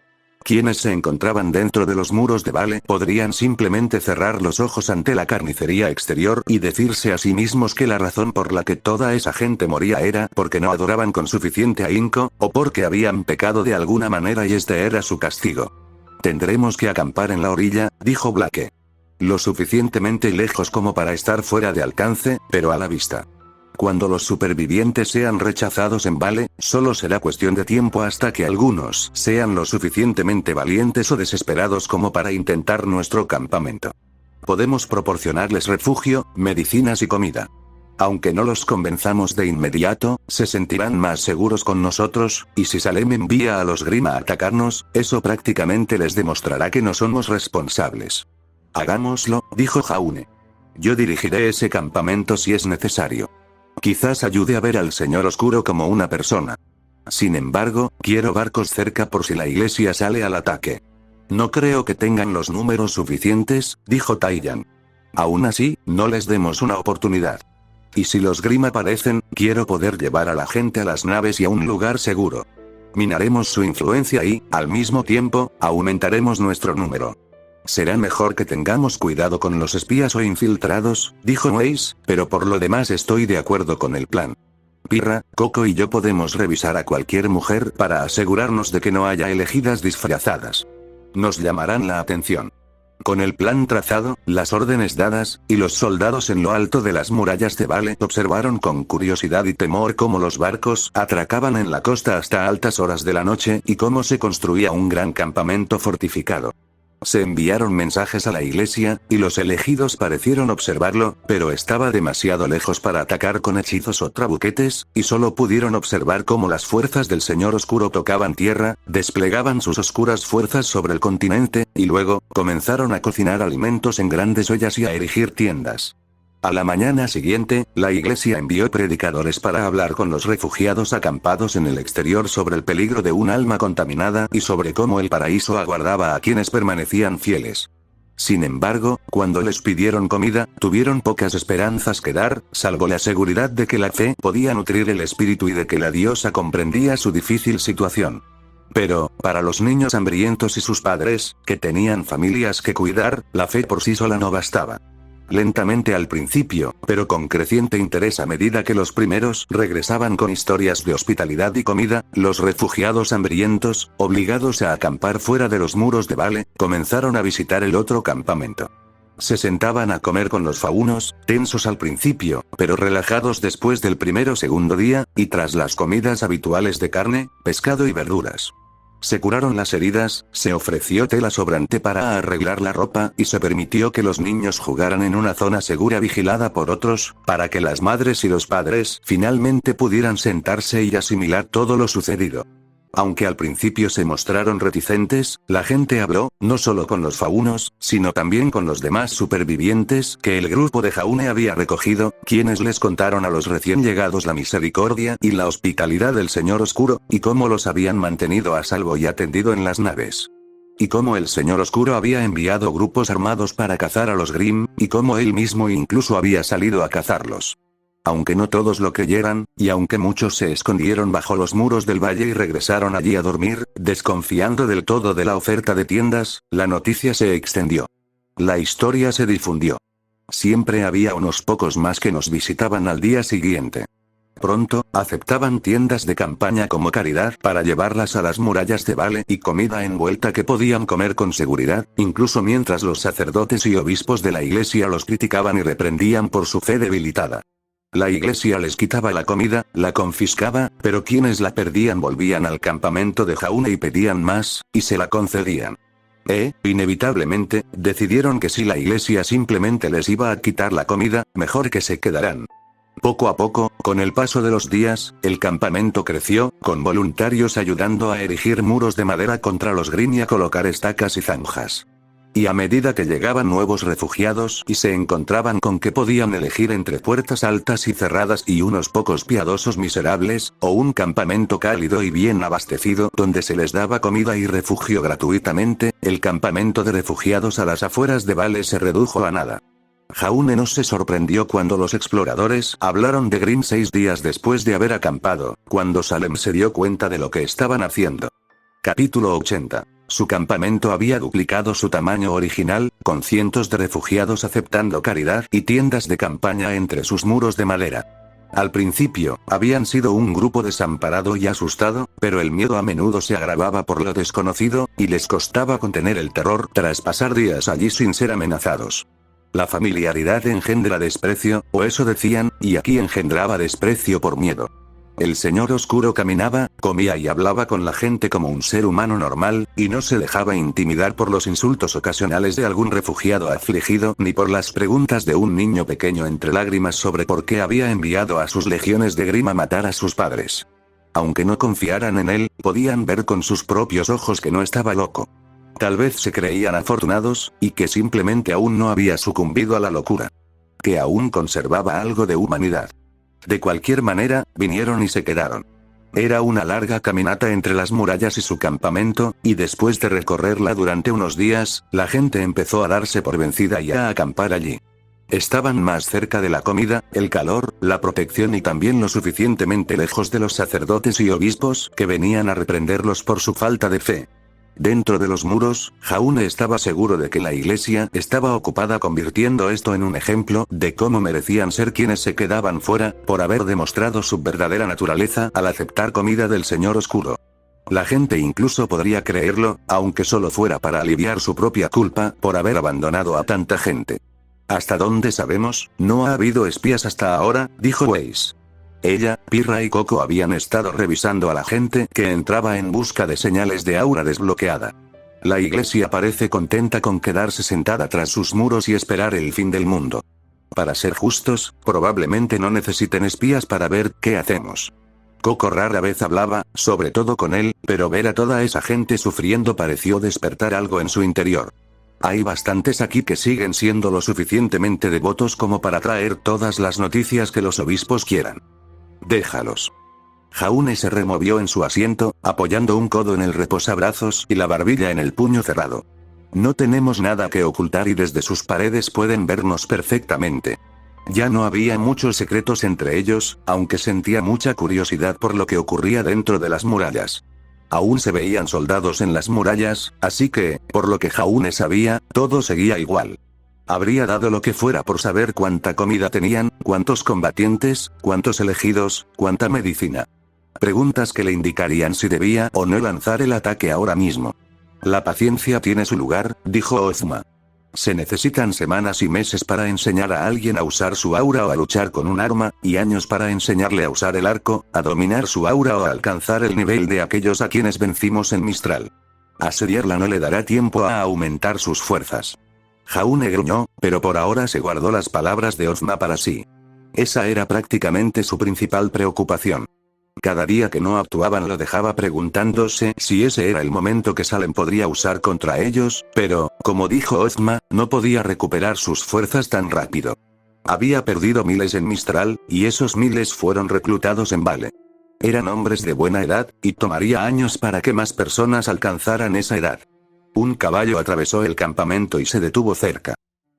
Quienes se encontraban dentro de los muros de Vale podrían simplemente cerrar los ojos ante la carnicería exterior y decirse a sí mismos que la razón por la que toda esa gente moría era porque no adoraban con suficiente ahínco, o porque habían pecado de alguna manera y este era su castigo. Tendremos que acampar en la orilla, dijo Blake. Lo suficientemente lejos como para estar fuera de alcance, pero a la vista. Cuando los supervivientes sean rechazados en Vale, solo será cuestión de tiempo hasta que algunos sean lo suficientemente valientes o desesperados como para intentar nuestro campamento. Podemos proporcionarles refugio, medicinas y comida. Aunque no los convenzamos de inmediato, se sentirán más seguros con nosotros, y si Salem envía a los Grimm a atacarnos, eso prácticamente les demostrará que no somos responsables. Hagámoslo, dijo Jaune. Yo dirigiré ese campamento si es necesario. Quizás ayude a ver al Señor Oscuro como una persona. Sin embargo, quiero barcos cerca por si la iglesia sale al ataque. No creo que tengan los números suficientes, dijo Taiyan. Aún así, no les demos una oportunidad. Y si los Grimm aparecen, quiero poder llevar a la gente a las naves y a un lugar seguro. Minaremos su influencia y, al mismo tiempo, aumentaremos nuestro número. Será mejor que tengamos cuidado con los espías o infiltrados, dijo Weiss, pero por lo demás estoy de acuerdo con el plan. Pirra, Coco y yo podemos revisar a cualquier mujer para asegurarnos de que no haya elegidas disfrazadas. Nos llamarán la atención. Con el plan trazado, las órdenes dadas, y los soldados en lo alto de las murallas de Vale observaron con curiosidad y temor cómo los barcos atracaban en la costa hasta altas horas de la noche y cómo se construía un gran campamento fortificado. Se enviaron mensajes a la iglesia, y los elegidos parecieron observarlo, pero estaba demasiado lejos para atacar con hechizos o trabuquetes, y solo pudieron observar cómo las fuerzas del Señor Oscuro tocaban tierra, desplegaban sus oscuras fuerzas sobre el continente, y luego, comenzaron a cocinar alimentos en grandes ollas y a erigir tiendas. A la mañana siguiente, la iglesia envió predicadores para hablar con los refugiados acampados en el exterior sobre el peligro de un alma contaminada y sobre cómo el paraíso aguardaba a quienes permanecían fieles. Sin embargo, cuando les pidieron comida, tuvieron pocas esperanzas que dar, salvo la seguridad de que la fe podía nutrir el espíritu y de que la diosa comprendía su difícil situación. Pero, para los niños hambrientos y sus padres, que tenían familias que cuidar, la fe por sí sola no bastaba. Lentamente al principio, pero con creciente interés a medida que los primeros regresaban con historias de hospitalidad y comida, los refugiados hambrientos, obligados a acampar fuera de los muros de Vale, comenzaron a visitar el otro campamento. Se sentaban a comer con los faunos, tensos al principio, pero relajados después del primero o segundo día, y tras las comidas habituales de carne, pescado y verduras. Se curaron las heridas, se ofreció tela sobrante para arreglar la ropa y se permitió que los niños jugaran en una zona segura vigilada por otros, para que las madres y los padres finalmente pudieran sentarse y asimilar todo lo sucedido. Aunque al principio se mostraron reticentes, la gente habló, no solo con los faunos, sino también con los demás supervivientes que el grupo de Jaune había recogido, quienes les contaron a los recién llegados la misericordia y la hospitalidad del Señor Oscuro, y cómo los habían mantenido a salvo y atendido en las naves. Y cómo el Señor Oscuro había enviado grupos armados para cazar a los Grimm, y cómo él mismo incluso había salido a cazarlos. Aunque no todos lo creyeran, y aunque muchos se escondieron bajo los muros del valle y regresaron allí a dormir, desconfiando del todo de la oferta de tiendas, la noticia se extendió. La historia se difundió. Siempre había unos pocos más que nos visitaban al día siguiente. Pronto, aceptaban tiendas de campaña como caridad para llevarlas a las murallas de Vale y comida envuelta que podían comer con seguridad, incluso mientras los sacerdotes y obispos de la iglesia los criticaban y reprendían por su fe debilitada. La iglesia les quitaba la comida, la confiscaba, pero quienes la perdían volvían al campamento de Jaune y pedían más, y se la concedían. Inevitablemente, decidieron que si la iglesia simplemente les iba a quitar la comida, mejor que se quedaran. Poco a poco, con el paso de los días, el campamento creció, con voluntarios ayudando a erigir muros de madera contra los Grimm y a colocar estacas y zanjas. Y a medida que llegaban nuevos refugiados y se encontraban con que podían elegir entre puertas altas y cerradas y unos pocos piadosos miserables, o un campamento cálido y bien abastecido donde se les daba comida y refugio gratuitamente, el campamento de refugiados a las afueras de Vale se redujo a nada. Jaune no se sorprendió cuando los exploradores hablaron de Grimm 6 días después de haber acampado, cuando Salem se dio cuenta de lo que estaban haciendo. Capítulo 80. Su campamento había duplicado su tamaño original, con cientos de refugiados aceptando caridad y tiendas de campaña entre sus muros de madera. Al principio, habían sido un grupo desamparado y asustado, pero el miedo a menudo se agravaba por lo desconocido, y les costaba contener el terror tras pasar días allí sin ser amenazados. La familiaridad engendra desprecio, o eso decían, y aquí engendraba desprecio por miedo. El señor oscuro caminaba, comía y hablaba con la gente como un ser humano normal, y no se dejaba intimidar por los insultos ocasionales de algún refugiado afligido ni por las preguntas de un niño pequeño entre lágrimas sobre por qué había enviado a sus legiones de Grimm a matar a sus padres. Aunque no confiaran en él, podían ver con sus propios ojos que no estaba loco. Tal vez se creían afortunados, y que simplemente aún no había sucumbido a la locura. Que aún conservaba algo de humanidad. De cualquier manera, vinieron y se quedaron. Era una larga caminata entre las murallas y su campamento, y después de recorrerla durante unos días, la gente empezó a darse por vencida y a acampar allí. Estaban más cerca de la comida, el calor, la protección y también lo suficientemente lejos de los sacerdotes y obispos que venían a reprenderlos por su falta de fe. Dentro de los muros, Jaune estaba seguro de que la iglesia estaba ocupada convirtiendo esto en un ejemplo de cómo merecían ser quienes se quedaban fuera, por haber demostrado su verdadera naturaleza al aceptar comida del Señor Oscuro. La gente incluso podría creerlo, aunque solo fuera para aliviar su propia culpa por haber abandonado a tanta gente. Hasta donde sabemos, no ha habido espías hasta ahora, dijo Weiss. Ella, Pirra y Coco habían estado revisando a la gente que entraba en busca de señales de aura desbloqueada. La iglesia parece contenta con quedarse sentada tras sus muros y esperar el fin del mundo. Para ser justos, probablemente no necesiten espías para ver qué hacemos. Coco rara vez hablaba, sobre todo con él, pero ver a toda esa gente sufriendo pareció despertar algo en su interior. Hay bastantes aquí que siguen siendo lo suficientemente devotos como para traer todas las noticias que los obispos quieran. Déjalos. Jaune se removió en su asiento, apoyando un codo en el reposabrazos y la barbilla en el puño cerrado. No tenemos nada que ocultar y desde sus paredes pueden vernos perfectamente. Ya no había muchos secretos entre ellos, aunque sentía mucha curiosidad por lo que ocurría dentro de las murallas. Aún se veían soldados en las murallas, así que, por lo que Jaune sabía, todo seguía igual. Habría dado lo que fuera por saber cuánta comida tenían, cuántos combatientes, cuántos elegidos, cuánta medicina. Preguntas que le indicarían si debía o no lanzar el ataque ahora mismo. La paciencia tiene su lugar, dijo Ozma. Se necesitan semanas y meses para enseñar a alguien a usar su aura o a luchar con un arma, y años para enseñarle a usar el arco, a dominar su aura o a alcanzar el nivel de aquellos a quienes vencimos en Mistral. Asediarla no le dará tiempo a aumentar sus fuerzas. Jaune gruñó, pero por ahora se guardó las palabras de Ozma para sí. Esa era prácticamente su principal preocupación. Cada día que no actuaban lo dejaba preguntándose si ese era el momento que Salem podría usar contra ellos, pero, como dijo Ozma, no podía recuperar sus fuerzas tan rápido. Había perdido miles en Mistral, y esos miles fueron reclutados en Vale. Eran hombres de buena edad, y tomaría años para que más personas alcanzaran esa edad. Un caballo atravesó el campamento y se detuvo cerca.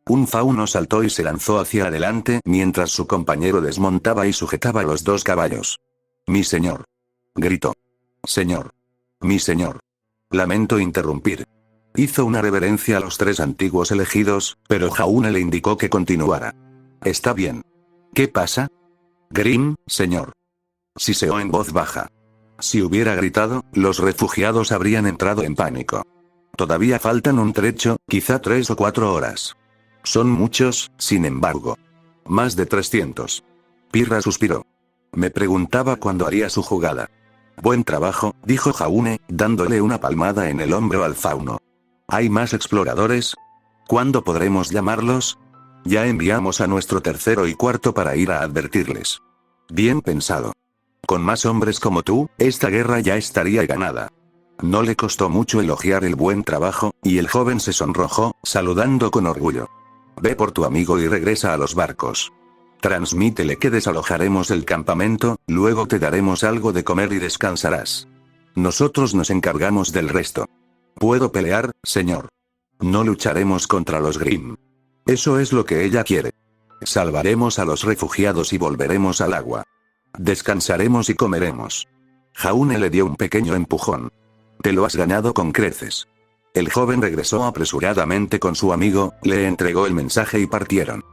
Un fauno saltó y se lanzó hacia adelante mientras su compañero desmontaba y sujetaba los dos caballos. «Mi señor», gritó. «Señor. Mi señor. Lamento interrumpir». Hizo una reverencia a los tres antiguos elegidos, pero Jaune le indicó que continuara. «Está bien. ¿Qué pasa?» «Grimm, señor». Siseó en voz baja. Si hubiera gritado, los refugiados habrían entrado en pánico. Todavía faltan un trecho, quizá 3 o 4 horas. Son muchos, sin embargo. Más de 300. Pirra suspiró. Me preguntaba cuándo haría su jugada. Buen trabajo, dijo Jaune, dándole una palmada en el hombro al fauno. ¿Hay más exploradores? ¿Cuándo podremos llamarlos? Ya enviamos a nuestro tercero y cuarto para ir a advertirles. Bien pensado. Con más hombres como tú, esta guerra ya estaría ganada. No le costó mucho elogiar el buen trabajo, y el joven se sonrojó, saludando con orgullo. Ve por tu amigo y regresa a los barcos. Transmítele que desalojaremos el campamento, luego te daremos algo de comer y descansarás. Nosotros nos encargamos del resto. ¿Puedo pelear, señor? No lucharemos contra los Grimm. Eso es lo que ella quiere. Salvaremos a los refugiados y volveremos al agua. Descansaremos y comeremos. Jaune le dio un pequeño empujón. Te lo has ganado con creces. El joven regresó apresuradamente con su amigo, le entregó el mensaje y partieron.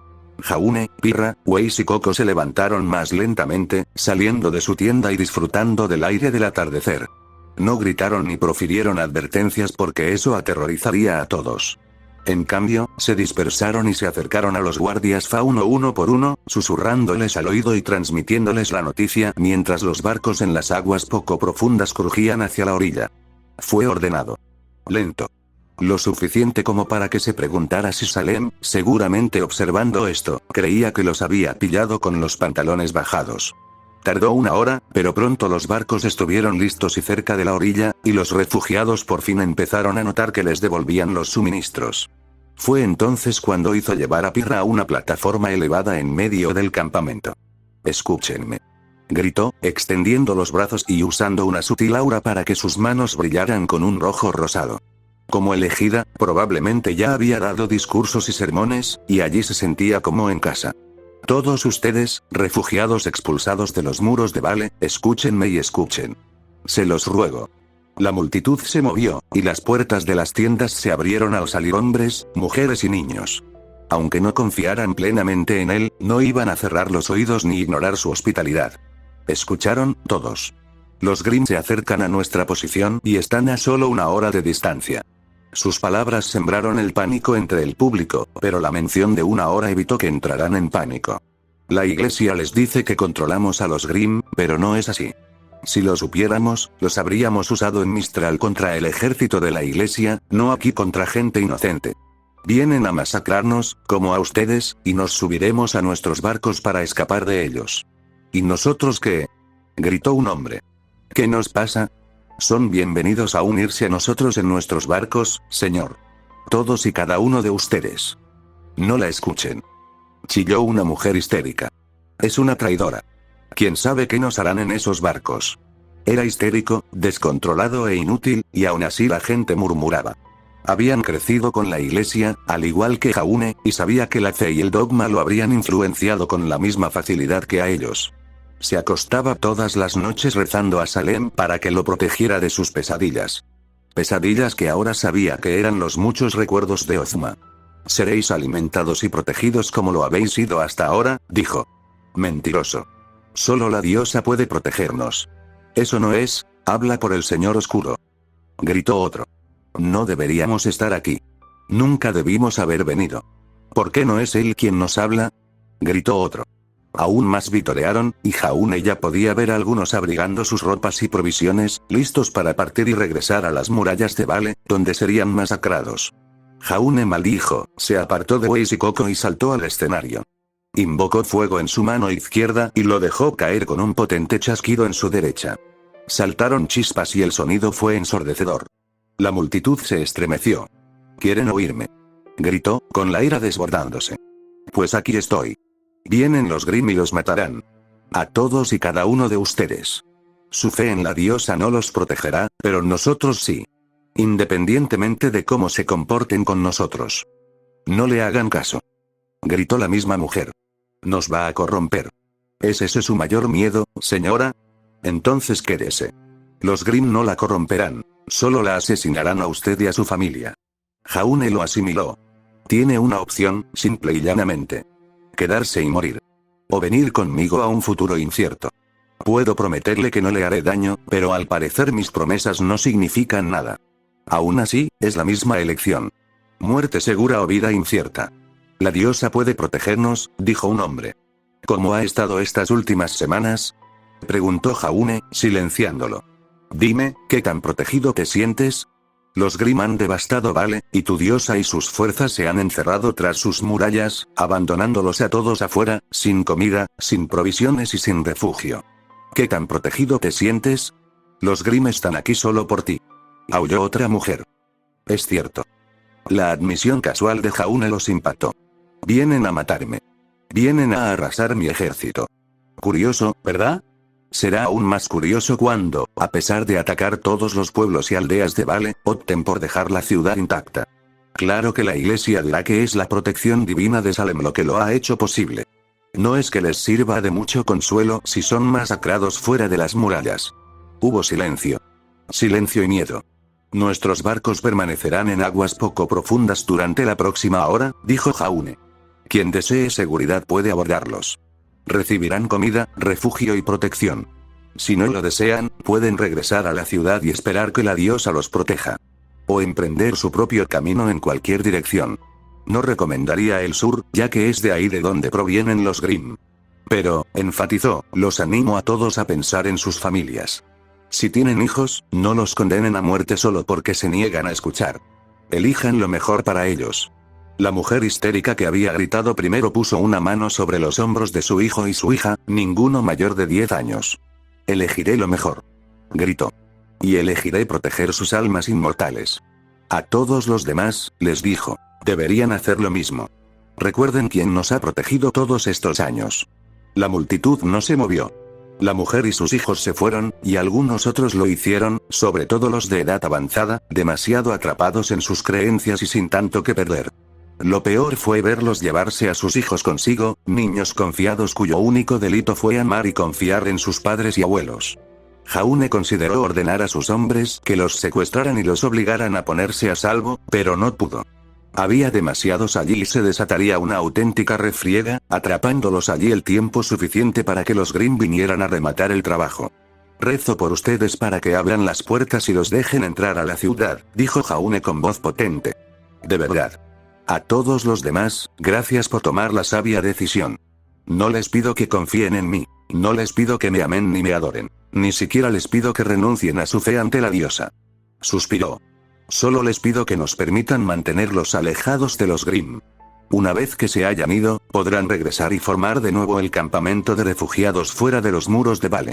Jaune, Pirra, Weiss y Coco se levantaron más lentamente, saliendo de su tienda y disfrutando del aire del atardecer. No gritaron ni profirieron advertencias porque eso aterrorizaría a todos. En cambio, se dispersaron y se acercaron a los guardias fauno uno por uno, susurrándoles al oído y transmitiéndoles la noticia mientras los barcos en las aguas poco profundas crujían hacia la orilla. Fue ordenado. Lento. Lo suficiente como para que se preguntara si Salem, seguramente observando esto, creía que los había pillado con los pantalones bajados. Tardó una hora, pero pronto los barcos estuvieron listos y cerca de la orilla, y los refugiados por fin empezaron a notar que les devolvían los suministros. Fue entonces cuando hizo llevar a Pirra a una plataforma elevada en medio del campamento. «Escúchenme», gritó, extendiendo los brazos y usando una sutil aura para que sus manos brillaran con un rojo rosado. Como elegida, probablemente ya había dado discursos y sermones, y allí se sentía como en casa. Todos ustedes, refugiados expulsados de los muros de Vale, escúchenme y escuchen. Se los ruego. La multitud se movió, y las puertas de las tiendas se abrieron al salir hombres, mujeres y niños. Aunque no confiaran plenamente en él, no iban a cerrar los oídos ni ignorar su hospitalidad. ¿Escucharon, todos? Los Grimm se acercan a nuestra posición y están a solo una hora de distancia. Sus palabras sembraron el pánico entre el público, pero la mención de una hora evitó que entraran en pánico. La iglesia les dice que controlamos a los Grimm, pero no es así. Si lo supiéramos, los habríamos usado en Mistral contra el ejército de la iglesia, no aquí contra gente inocente. Vienen a masacrarnos, como a ustedes, y nos subiremos a nuestros barcos para escapar de ellos. ¿Y nosotros qué? Gritó un hombre. ¿Qué nos pasa? Son bienvenidos a unirse a nosotros en nuestros barcos, señor. Todos y cada uno de ustedes. No la escuchen. Chilló una mujer histérica. Es una traidora. ¿Quién sabe qué nos harán en esos barcos? Era histérico, descontrolado e inútil, y aún así la gente murmuraba. Habían crecido con la iglesia, al igual que Jaune, y sabía que la fe y el dogma lo habrían influenciado con la misma facilidad que a ellos. Se acostaba todas las noches rezando a Salem para que lo protegiera de sus pesadillas. Pesadillas que ahora sabía que eran los muchos recuerdos de Ozma. Seréis alimentados y protegidos como lo habéis sido hasta ahora, dijo. Mentiroso. Solo la diosa puede protegernos. Eso no es, habla por el Señor Oscuro. Gritó otro. No deberíamos estar aquí. Nunca debimos haber venido. ¿Por qué no es él quien nos habla? Gritó otro. Aún más vitorearon, y Jaune ya podía ver a algunos abrigando sus ropas y provisiones, listos para partir y regresar a las murallas de Vale, donde serían masacrados. Jaune maldijo, se apartó de Weiss y Coco y saltó al escenario. Invocó fuego en su mano izquierda y lo dejó caer con un potente chasquido en su derecha. Saltaron chispas y el sonido fue ensordecedor. La multitud se estremeció. «¿Quieren oírme?», gritó, con la ira desbordándose. «Pues aquí estoy. Vienen los Grimm y los matarán. A todos y cada uno de ustedes. Su fe en la diosa no los protegerá, pero nosotros sí. Independientemente de cómo se comporten con nosotros. No le hagan caso», gritó la misma mujer. «Nos va a corromper. ¿Es ese su mayor miedo, señora? Entonces quédese. Los Grimm no la corromperán, solo la asesinarán a usted y a su familia». Jaune lo asimiló. Tiene una opción, simple y llanamente. Quedarse y morir. O venir conmigo a un futuro incierto. Puedo prometerle que no le haré daño, pero al parecer mis promesas no significan nada. Aún así, es la misma elección. Muerte segura o vida incierta. La diosa puede protegernos, dijo un hombre. ¿Cómo ha estado estas últimas semanas?, preguntó Jaune, silenciándolo. Dime, ¿qué tan protegido te sientes? Los Grimm han devastado Vale, y tu diosa y sus fuerzas se han encerrado tras sus murallas, abandonándolos a todos afuera, sin comida, sin provisiones y sin refugio. ¿Qué tan protegido te sientes? Los Grimm están aquí solo por ti. aulló otra mujer. Es cierto. La admisión casual de Jaune los impactó. Vienen a matarme. Vienen a arrasar mi ejército. Curioso, ¿verdad? Será aún más curioso cuando, a pesar de atacar todos los pueblos y aldeas de Vale, opten por dejar la ciudad intacta. Claro que la iglesia dirá que es la protección divina de Salem lo que lo ha hecho posible. No es que les sirva de mucho consuelo si son masacrados fuera de las murallas. Hubo silencio. Silencio y miedo. Nuestros barcos permanecerán en aguas poco profundas durante la próxima hora, dijo Jaune. Quien desee seguridad puede abordarlos. Recibirán comida, refugio y protección. Si no lo desean, pueden regresar a la ciudad y esperar que la diosa los proteja. O emprender su propio camino en cualquier dirección. No recomendaría el sur, ya que es de ahí de donde provienen los Grimm. Pero, enfatizó, los animo a todos a pensar en sus familias. Si tienen hijos, no los condenen a muerte solo porque se niegan a escuchar. Elijan lo mejor para ellos. La mujer histérica que había gritado primero puso una mano sobre los hombros de su hijo y su hija, ninguno mayor de 10 años. Elegiré lo mejor. Gritó. Y elegiré proteger sus almas inmortales. A todos los demás, les dijo, deberían hacer lo mismo. Recuerden quién nos ha protegido todos estos años. La multitud no se movió. La mujer y sus hijos se fueron, y algunos otros lo hicieron, sobre todo los de edad avanzada, demasiado atrapados en sus creencias y sin tanto que perder. Lo peor fue verlos llevarse a sus hijos consigo, niños confiados cuyo único delito fue amar y confiar en sus padres y abuelos. Jaune consideró ordenar a sus hombres que los secuestraran y los obligaran a ponerse a salvo, pero no pudo. Había demasiados allí y se desataría una auténtica refriega, atrapándolos allí el tiempo suficiente para que los Grimm vinieran a rematar el trabajo. Rezo por ustedes para que abran las puertas y los dejen entrar a la ciudad, dijo Jaune con voz potente. De verdad. A todos los demás, gracias por tomar la sabia decisión. No les pido que confíen en mí, no les pido que me amen ni me adoren, ni siquiera les pido que renuncien a su fe ante la diosa. Suspiró. Solo les pido que nos permitan mantenerlos alejados de los Grimm. Una vez que se hayan ido, podrán regresar y formar de nuevo el campamento de refugiados fuera de los muros de Vale.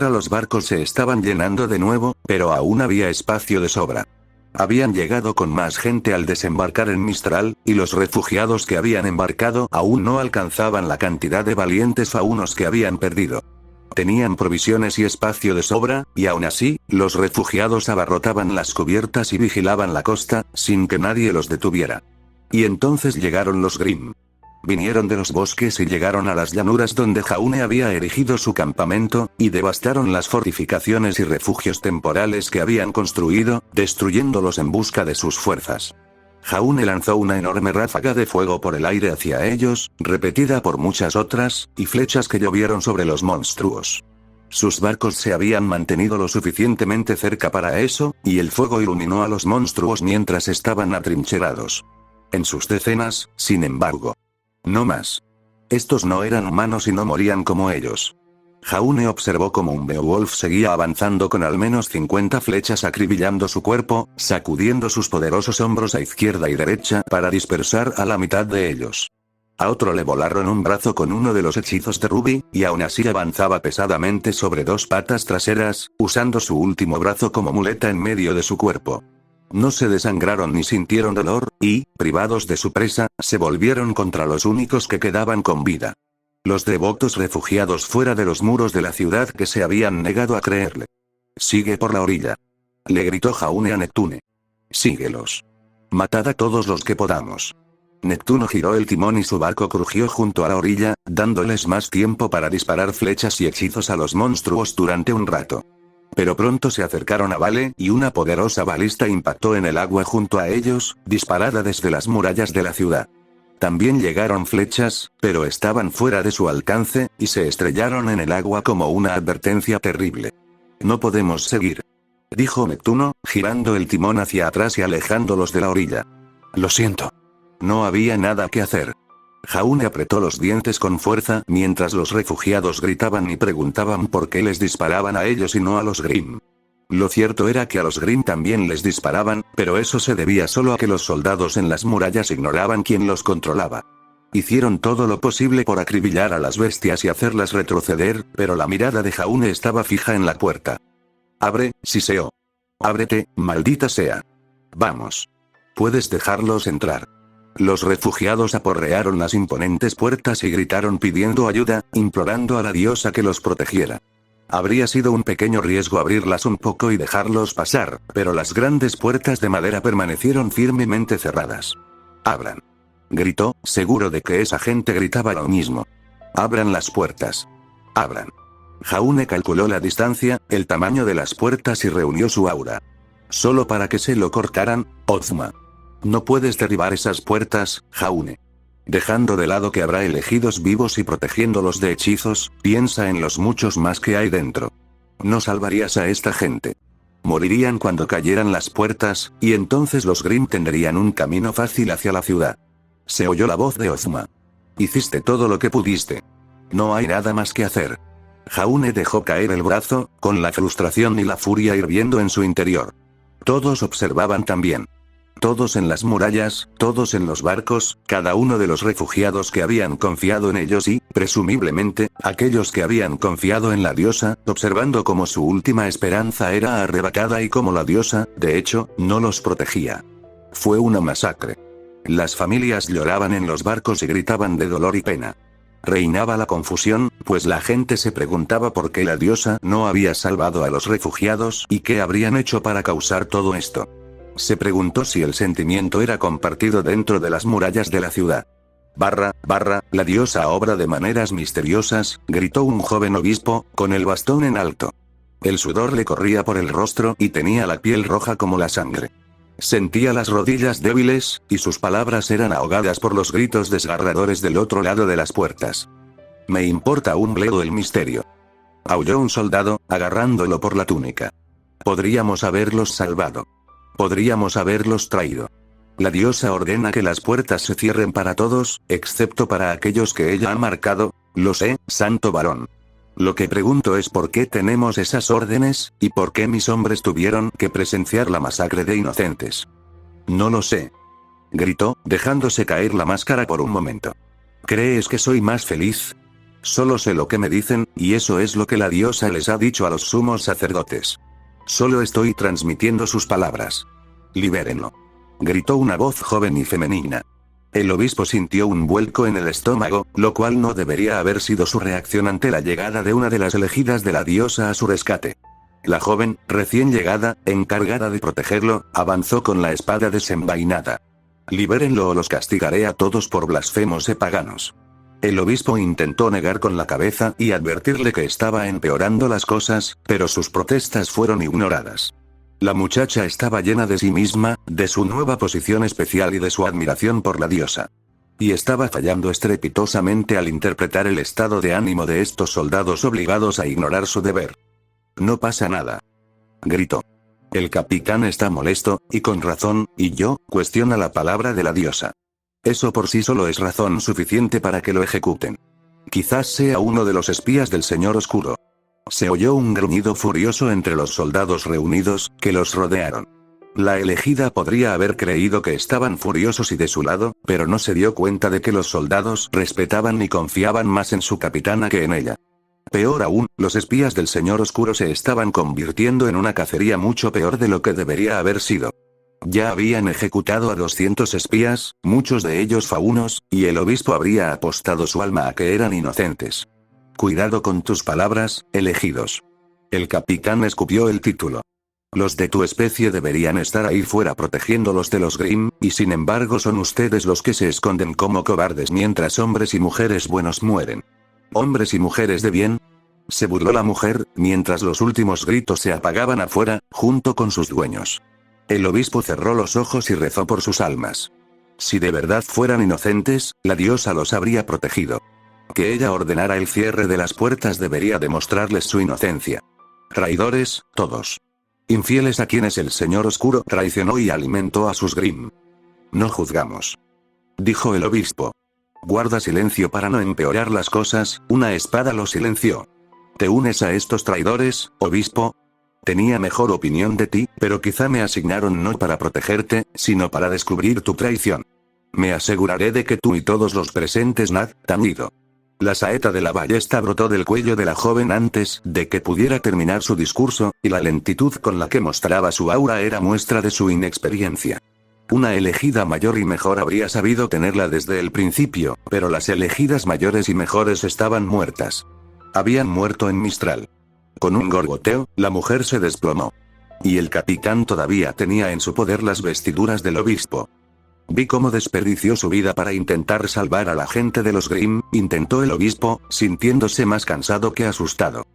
Los barcos se estaban llenando de nuevo, pero aún había espacio de sobra. Habían llegado con más gente al desembarcar en Mistral, y los refugiados que habían embarcado aún no alcanzaban la cantidad de valientes faunos que habían perdido. Tenían provisiones y espacio de sobra, y aún así, los refugiados abarrotaban las cubiertas y vigilaban la costa, sin que nadie los detuviera. Y entonces llegaron los Grimm. Vinieron de los bosques y llegaron a las llanuras donde Jaune había erigido su campamento, y devastaron las fortificaciones y refugios temporales que habían construido, destruyéndolos en busca de sus fuerzas. Jaune lanzó una enorme ráfaga de fuego por el aire hacia ellos, repetida por muchas otras, y flechas que llovieron sobre los monstruos. Sus barcos se habían mantenido lo suficientemente cerca para eso, y el fuego iluminó a los monstruos mientras estaban atrincherados. En sus decenas, sin embargo. No más. Estos no eran humanos y no morían como ellos. Jaune observó cómo un Beowulf seguía avanzando con al menos 50 flechas acribillando su cuerpo, sacudiendo sus poderosos hombros a izquierda y derecha para dispersar a la mitad de ellos. A otro le volaron un brazo con uno de los hechizos de Ruby, y aún así avanzaba pesadamente sobre dos patas traseras, usando su último brazo como muleta en medio de su cuerpo. No se desangraron ni sintieron dolor, y, privados de su presa, se volvieron contra los únicos que quedaban con vida. Los devotos refugiados fuera de los muros de la ciudad que se habían negado a creerle. Sigue por la orilla. Le gritó Jaune a Neptune. Síguelos. Matad a todos los que podamos. Neptuno giró el timón y su barco crujió junto a la orilla, dándoles más tiempo para disparar flechas y hechizos a los monstruos durante un rato. Pero pronto se acercaron a Vale, y una poderosa balista impactó en el agua junto a ellos, disparada desde las murallas de la ciudad. También llegaron flechas, pero estaban fuera de su alcance, y se estrellaron en el agua como una advertencia terrible. No podemos seguir, dijo Neptuno, girando el timón hacia atrás y alejándolos de la orilla. Lo siento. No había nada que hacer. Jaune apretó los dientes con fuerza mientras los refugiados gritaban y preguntaban por qué les disparaban a ellos y no a los Grimm. Lo cierto era que a los Grimm también les disparaban, pero eso se debía solo a que los soldados en las murallas ignoraban quién los controlaba. Hicieron todo lo posible por acribillar a las bestias y hacerlas retroceder, pero la mirada de Jaune estaba fija en la puerta. Abre, Siseo. Ábrete, maldita sea. Vamos. Puedes dejarlos entrar. Los refugiados aporrearon las imponentes puertas y gritaron pidiendo ayuda, implorando a la diosa que los protegiera. Habría sido un pequeño riesgo abrirlas un poco y dejarlos pasar, pero las grandes puertas de madera permanecieron firmemente cerradas. Abran. Gritó, seguro de que esa gente gritaba lo mismo. Abran las puertas. Abran. Jaune calculó la distancia, el tamaño de las puertas y reunió su aura. Solo para que se lo cortaran, Ozma. No puedes derribar esas puertas, Jaune. Dejando de lado que habrá elegidos vivos y protegiéndolos de hechizos, piensa en los muchos más que hay dentro. No salvarías a esta gente. Morirían cuando cayeran las puertas, y entonces los Grimm tendrían un camino fácil hacia la ciudad. Se oyó la voz de Ozma. Hiciste todo lo que pudiste. No hay nada más que hacer. Jaune dejó caer el brazo, con la frustración y la furia hirviendo en su interior. Todos observaban también. Todos en las murallas, todos en los barcos, cada uno de los refugiados que habían confiado en ellos y, presumiblemente, aquellos que habían confiado en la diosa, observando cómo su última esperanza era arrebatada y cómo la diosa, de hecho, no los protegía. Fue una masacre. Las familias lloraban en los barcos y gritaban de dolor y pena. Reinaba la confusión, pues la gente se preguntaba por qué la diosa no había salvado a los refugiados y qué habrían hecho para causar todo esto. Se preguntó si el sentimiento era compartido dentro de las murallas de la ciudad. La diosa obra de maneras misteriosas, gritó un joven obispo, con el bastón en alto. El sudor le corría por el rostro y tenía la piel roja como la sangre. Sentía las rodillas débiles, y sus palabras eran ahogadas por los gritos desgarradores del otro lado de las puertas. Me importa un bledo el misterio. Aulló un soldado, agarrándolo por la túnica. Podríamos haberlos salvado. Podríamos haberlos traído. La diosa ordena que las puertas se cierren para todos, excepto para aquellos que ella ha marcado. Lo sé, santo varón. Lo que pregunto es por qué tenemos esas órdenes, y por qué mis hombres tuvieron que presenciar la masacre de inocentes. No lo sé. Gritó, dejándose caer la máscara por un momento. ¿Crees que soy más feliz? Solo sé lo que me dicen, y eso es lo que la diosa les ha dicho a los sumos sacerdotes. Solo estoy transmitiendo sus palabras. Libérenlo. Gritó una voz joven y femenina. El obispo sintió un vuelco en el estómago, lo cual no debería haber sido su reacción ante la llegada de una de las elegidas de la diosa a su rescate. La joven, recién llegada, encargada de protegerlo, avanzó con la espada desenvainada. Libérenlo o los castigaré a todos por blasfemos y paganos. El obispo intentó negar con la cabeza y advertirle que estaba empeorando las cosas, pero sus protestas fueron ignoradas. La muchacha estaba llena de sí misma, de su nueva posición especial y de su admiración por la diosa. Y estaba fallando estrepitosamente al interpretar el estado de ánimo de estos soldados obligados a ignorar su deber. No pasa nada. Gritó. El capitán está molesto, y con razón, y yo, cuestiona la palabra de la diosa. Eso por sí solo es razón suficiente para que lo ejecuten. Quizás sea uno de los espías del Señor Oscuro. Se oyó un gruñido furioso entre los soldados reunidos, que los rodearon. La elegida podría haber creído que estaban furiosos y de su lado, pero no se dio cuenta de que los soldados respetaban y confiaban más en su capitana que en ella. Peor aún, los espías del Señor Oscuro se estaban convirtiendo en una cacería mucho peor de lo que debería haber sido. Ya habían ejecutado a 200 espías, muchos de ellos faunos, y el obispo habría apostado su alma a que eran inocentes. Cuidado con tus palabras, elegidos. El capitán escupió el título. Los de tu especie deberían estar ahí fuera protegiéndolos de los Grimm, y sin embargo son ustedes los que se esconden como cobardes mientras hombres y mujeres buenos mueren. ¿Hombres y mujeres de bien? Se burló la mujer, mientras los últimos gritos se apagaban afuera, junto con sus dueños. El obispo cerró los ojos y rezó por sus almas. Si de verdad fueran inocentes, la diosa los habría protegido. Que ella ordenara el cierre de las puertas debería demostrarles su inocencia. Traidores, todos. Infieles a quienes el Señor Oscuro traicionó y alimentó a sus Grimm. No juzgamos. Dijo el obispo. Guarda silencio para no empeorar las cosas, una espada lo silenció. ¿Te unes a estos traidores, obispo? Tenía mejor opinión de ti, pero quizá me asignaron no para protegerte, sino para descubrir tu traición. Me aseguraré de que tú y todos los presentes han ido. La saeta de la ballesta brotó del cuello de la joven antes de que pudiera terminar su discurso, y la lentitud con la que mostraba su aura era muestra de su inexperiencia. Una elegida mayor y mejor habría sabido tenerla desde el principio, pero las elegidas mayores y mejores estaban muertas. Habían muerto en Mistral. Con un gorgoteo, la mujer se desplomó. Y el capitán todavía tenía en su poder las vestiduras del obispo. Vi cómo desperdició su vida para intentar salvar a la gente de los Grimm, intentó el obispo, sintiéndose más cansado que asustado.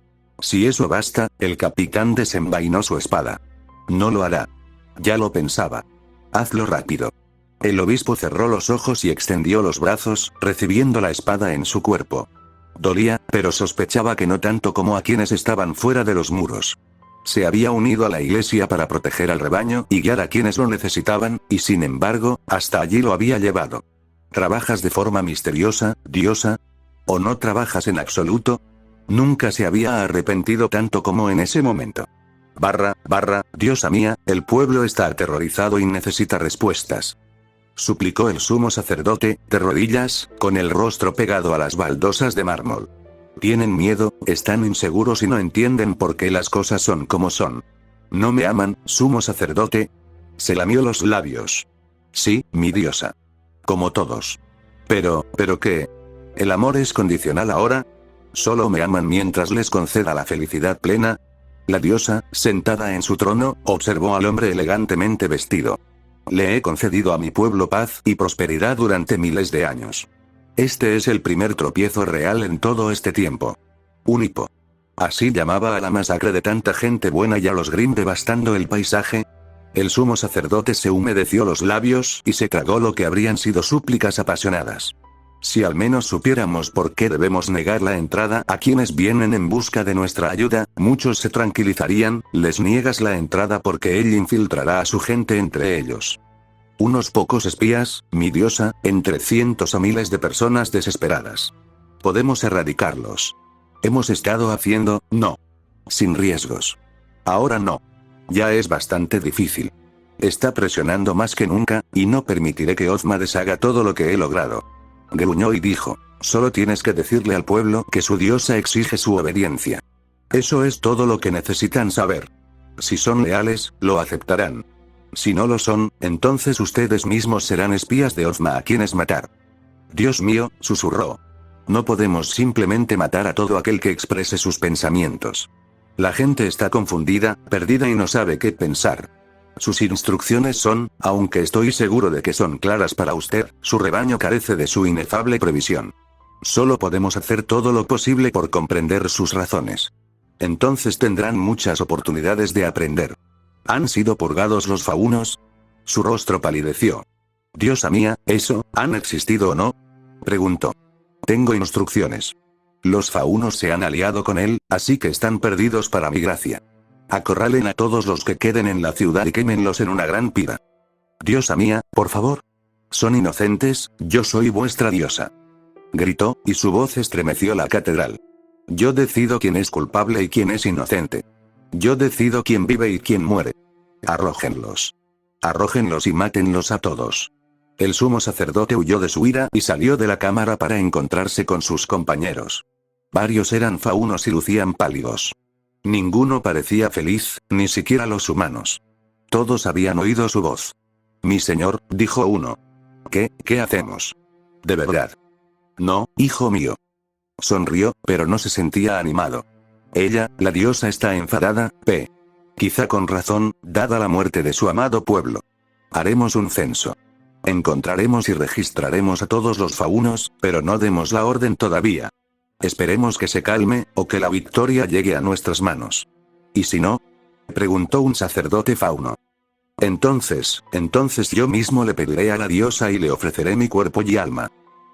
Si eso basta, el capitán desenvainó su espada. No lo hará. Ya lo pensaba. Hazlo rápido. El obispo cerró los ojos y extendió los brazos, recibiendo la espada en su cuerpo. Dolía, pero sospechaba que no tanto como a quienes estaban fuera de los muros. Se había unido a la iglesia para proteger al rebaño y guiar a quienes lo necesitaban, y sin embargo, hasta allí lo había llevado. ¿Trabajas de forma misteriosa, diosa? ¿O no trabajas en absoluto? Nunca se había arrepentido tanto como en ese momento. Diosa mía, el pueblo está aterrorizado y necesita respuestas. Suplicó el sumo sacerdote, de rodillas, con el rostro pegado a las baldosas de mármol. Tienen miedo, están inseguros y no entienden por qué las cosas son como son. ¿No me aman, sumo sacerdote? Se lamió los labios. Sí, mi diosa. Como todos. ¿Pero qué? ¿El amor es condicional ahora? ¿Solo me aman mientras les conceda la felicidad plena? La diosa, sentada en su trono, observó al hombre elegantemente vestido. Le he concedido a mi pueblo paz y prosperidad durante miles de años. Este es el primer tropiezo real en todo este tiempo. Un hipo. ¿Así llamaba a la masacre de tanta gente buena y a los Grimm devastando el paisaje? El sumo sacerdote se humedeció los labios y se tragó lo que habrían sido súplicas apasionadas. Si al menos supiéramos por qué debemos negar la entrada a quienes vienen en busca de nuestra ayuda, muchos se tranquilizarían. Les niegas la entrada porque él infiltrará a su gente entre ellos. Unos pocos espías, mi diosa, entre cientos o miles de personas desesperadas. Podemos erradicarlos. Hemos estado haciendo, no. Sin riesgos. Ahora no. Ya es bastante difícil. Está presionando más que nunca, y no permitiré que Ozma deshaga todo lo que he logrado. Gruñó y dijo, solo tienes que decirle al pueblo que su diosa exige su obediencia. Eso es todo lo que necesitan saber. Si son leales, lo aceptarán. Si no lo son, entonces ustedes mismos serán espías de Ozma a quienes matar. Dios mío, susurró. No podemos simplemente matar a todo aquel que exprese sus pensamientos. La gente está confundida, perdida y no sabe qué pensar. Sus instrucciones son, aunque estoy seguro de que son claras para usted, su rebaño carece de su inefable previsión. Solo podemos hacer todo lo posible por comprender sus razones. Entonces tendrán muchas oportunidades de aprender. ¿Han sido purgados los faunos? Su rostro palideció. Diosa mía, ¿eso, han existido o no? Preguntó. Tengo instrucciones. Los faunos se han aliado con él, así que están perdidos para mi gracia. Acorralen a todos los que queden en la ciudad y quémenlos en una gran pira. Diosa mía, por favor. Son inocentes, yo soy vuestra diosa. Gritó, y su voz estremeció la catedral. Yo decido quién es culpable y quién es inocente. Yo decido quién vive y quién muere. Arrójenlos. Arrójenlos y mátenlos a todos. El sumo sacerdote huyó de su ira y salió de la cámara para encontrarse con sus compañeros. Varios eran faunos y lucían pálidos. Ninguno parecía feliz, ni siquiera los humanos. Todos habían oído su voz. Mi señor, dijo uno. ¿Qué hacemos? ¿De verdad? No, hijo mío. Sonrió, pero no se sentía animado. Ella, la diosa, está enfadada, quizá con razón, dada la muerte de su amado pueblo. Haremos un censo. Encontraremos y registraremos a todos los faunos, pero no demos la orden todavía. Esperemos que se calme, o que la victoria llegue a nuestras manos. ¿Y si no? Preguntó un sacerdote fauno. Entonces yo mismo le pediré a la diosa y le ofreceré mi cuerpo y alma.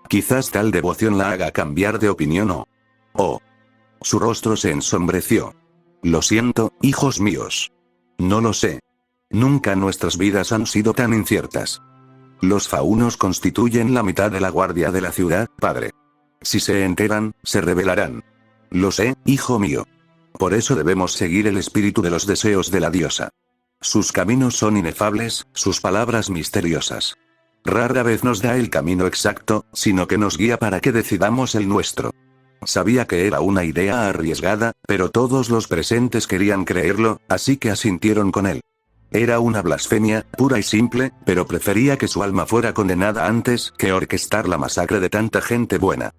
Quizás tal devoción la haga cambiar de opinión o... Su rostro se ensombreció. Lo siento, hijos míos. No lo sé. Nunca nuestras vidas han sido tan inciertas. Los faunos constituyen la mitad de la guardia de la ciudad, padre. Si se enteran, se rebelarán. Lo sé, hijo mío. Por eso debemos seguir el espíritu de los deseos de la diosa. Sus caminos son inefables, sus palabras misteriosas. Rara vez nos da el camino exacto, sino que nos guía para que decidamos el nuestro. Sabía que era una idea arriesgada, pero todos los presentes querían creerlo, así que asintieron con él. Era una blasfemia, pura y simple, pero prefería que su alma fuera condenada antes que orquestar la masacre de tanta gente buena.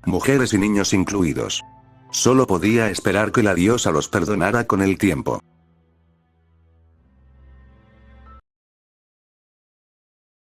Mujeres y niños incluidos. Solo podía esperar que la diosa los perdonara con el tiempo.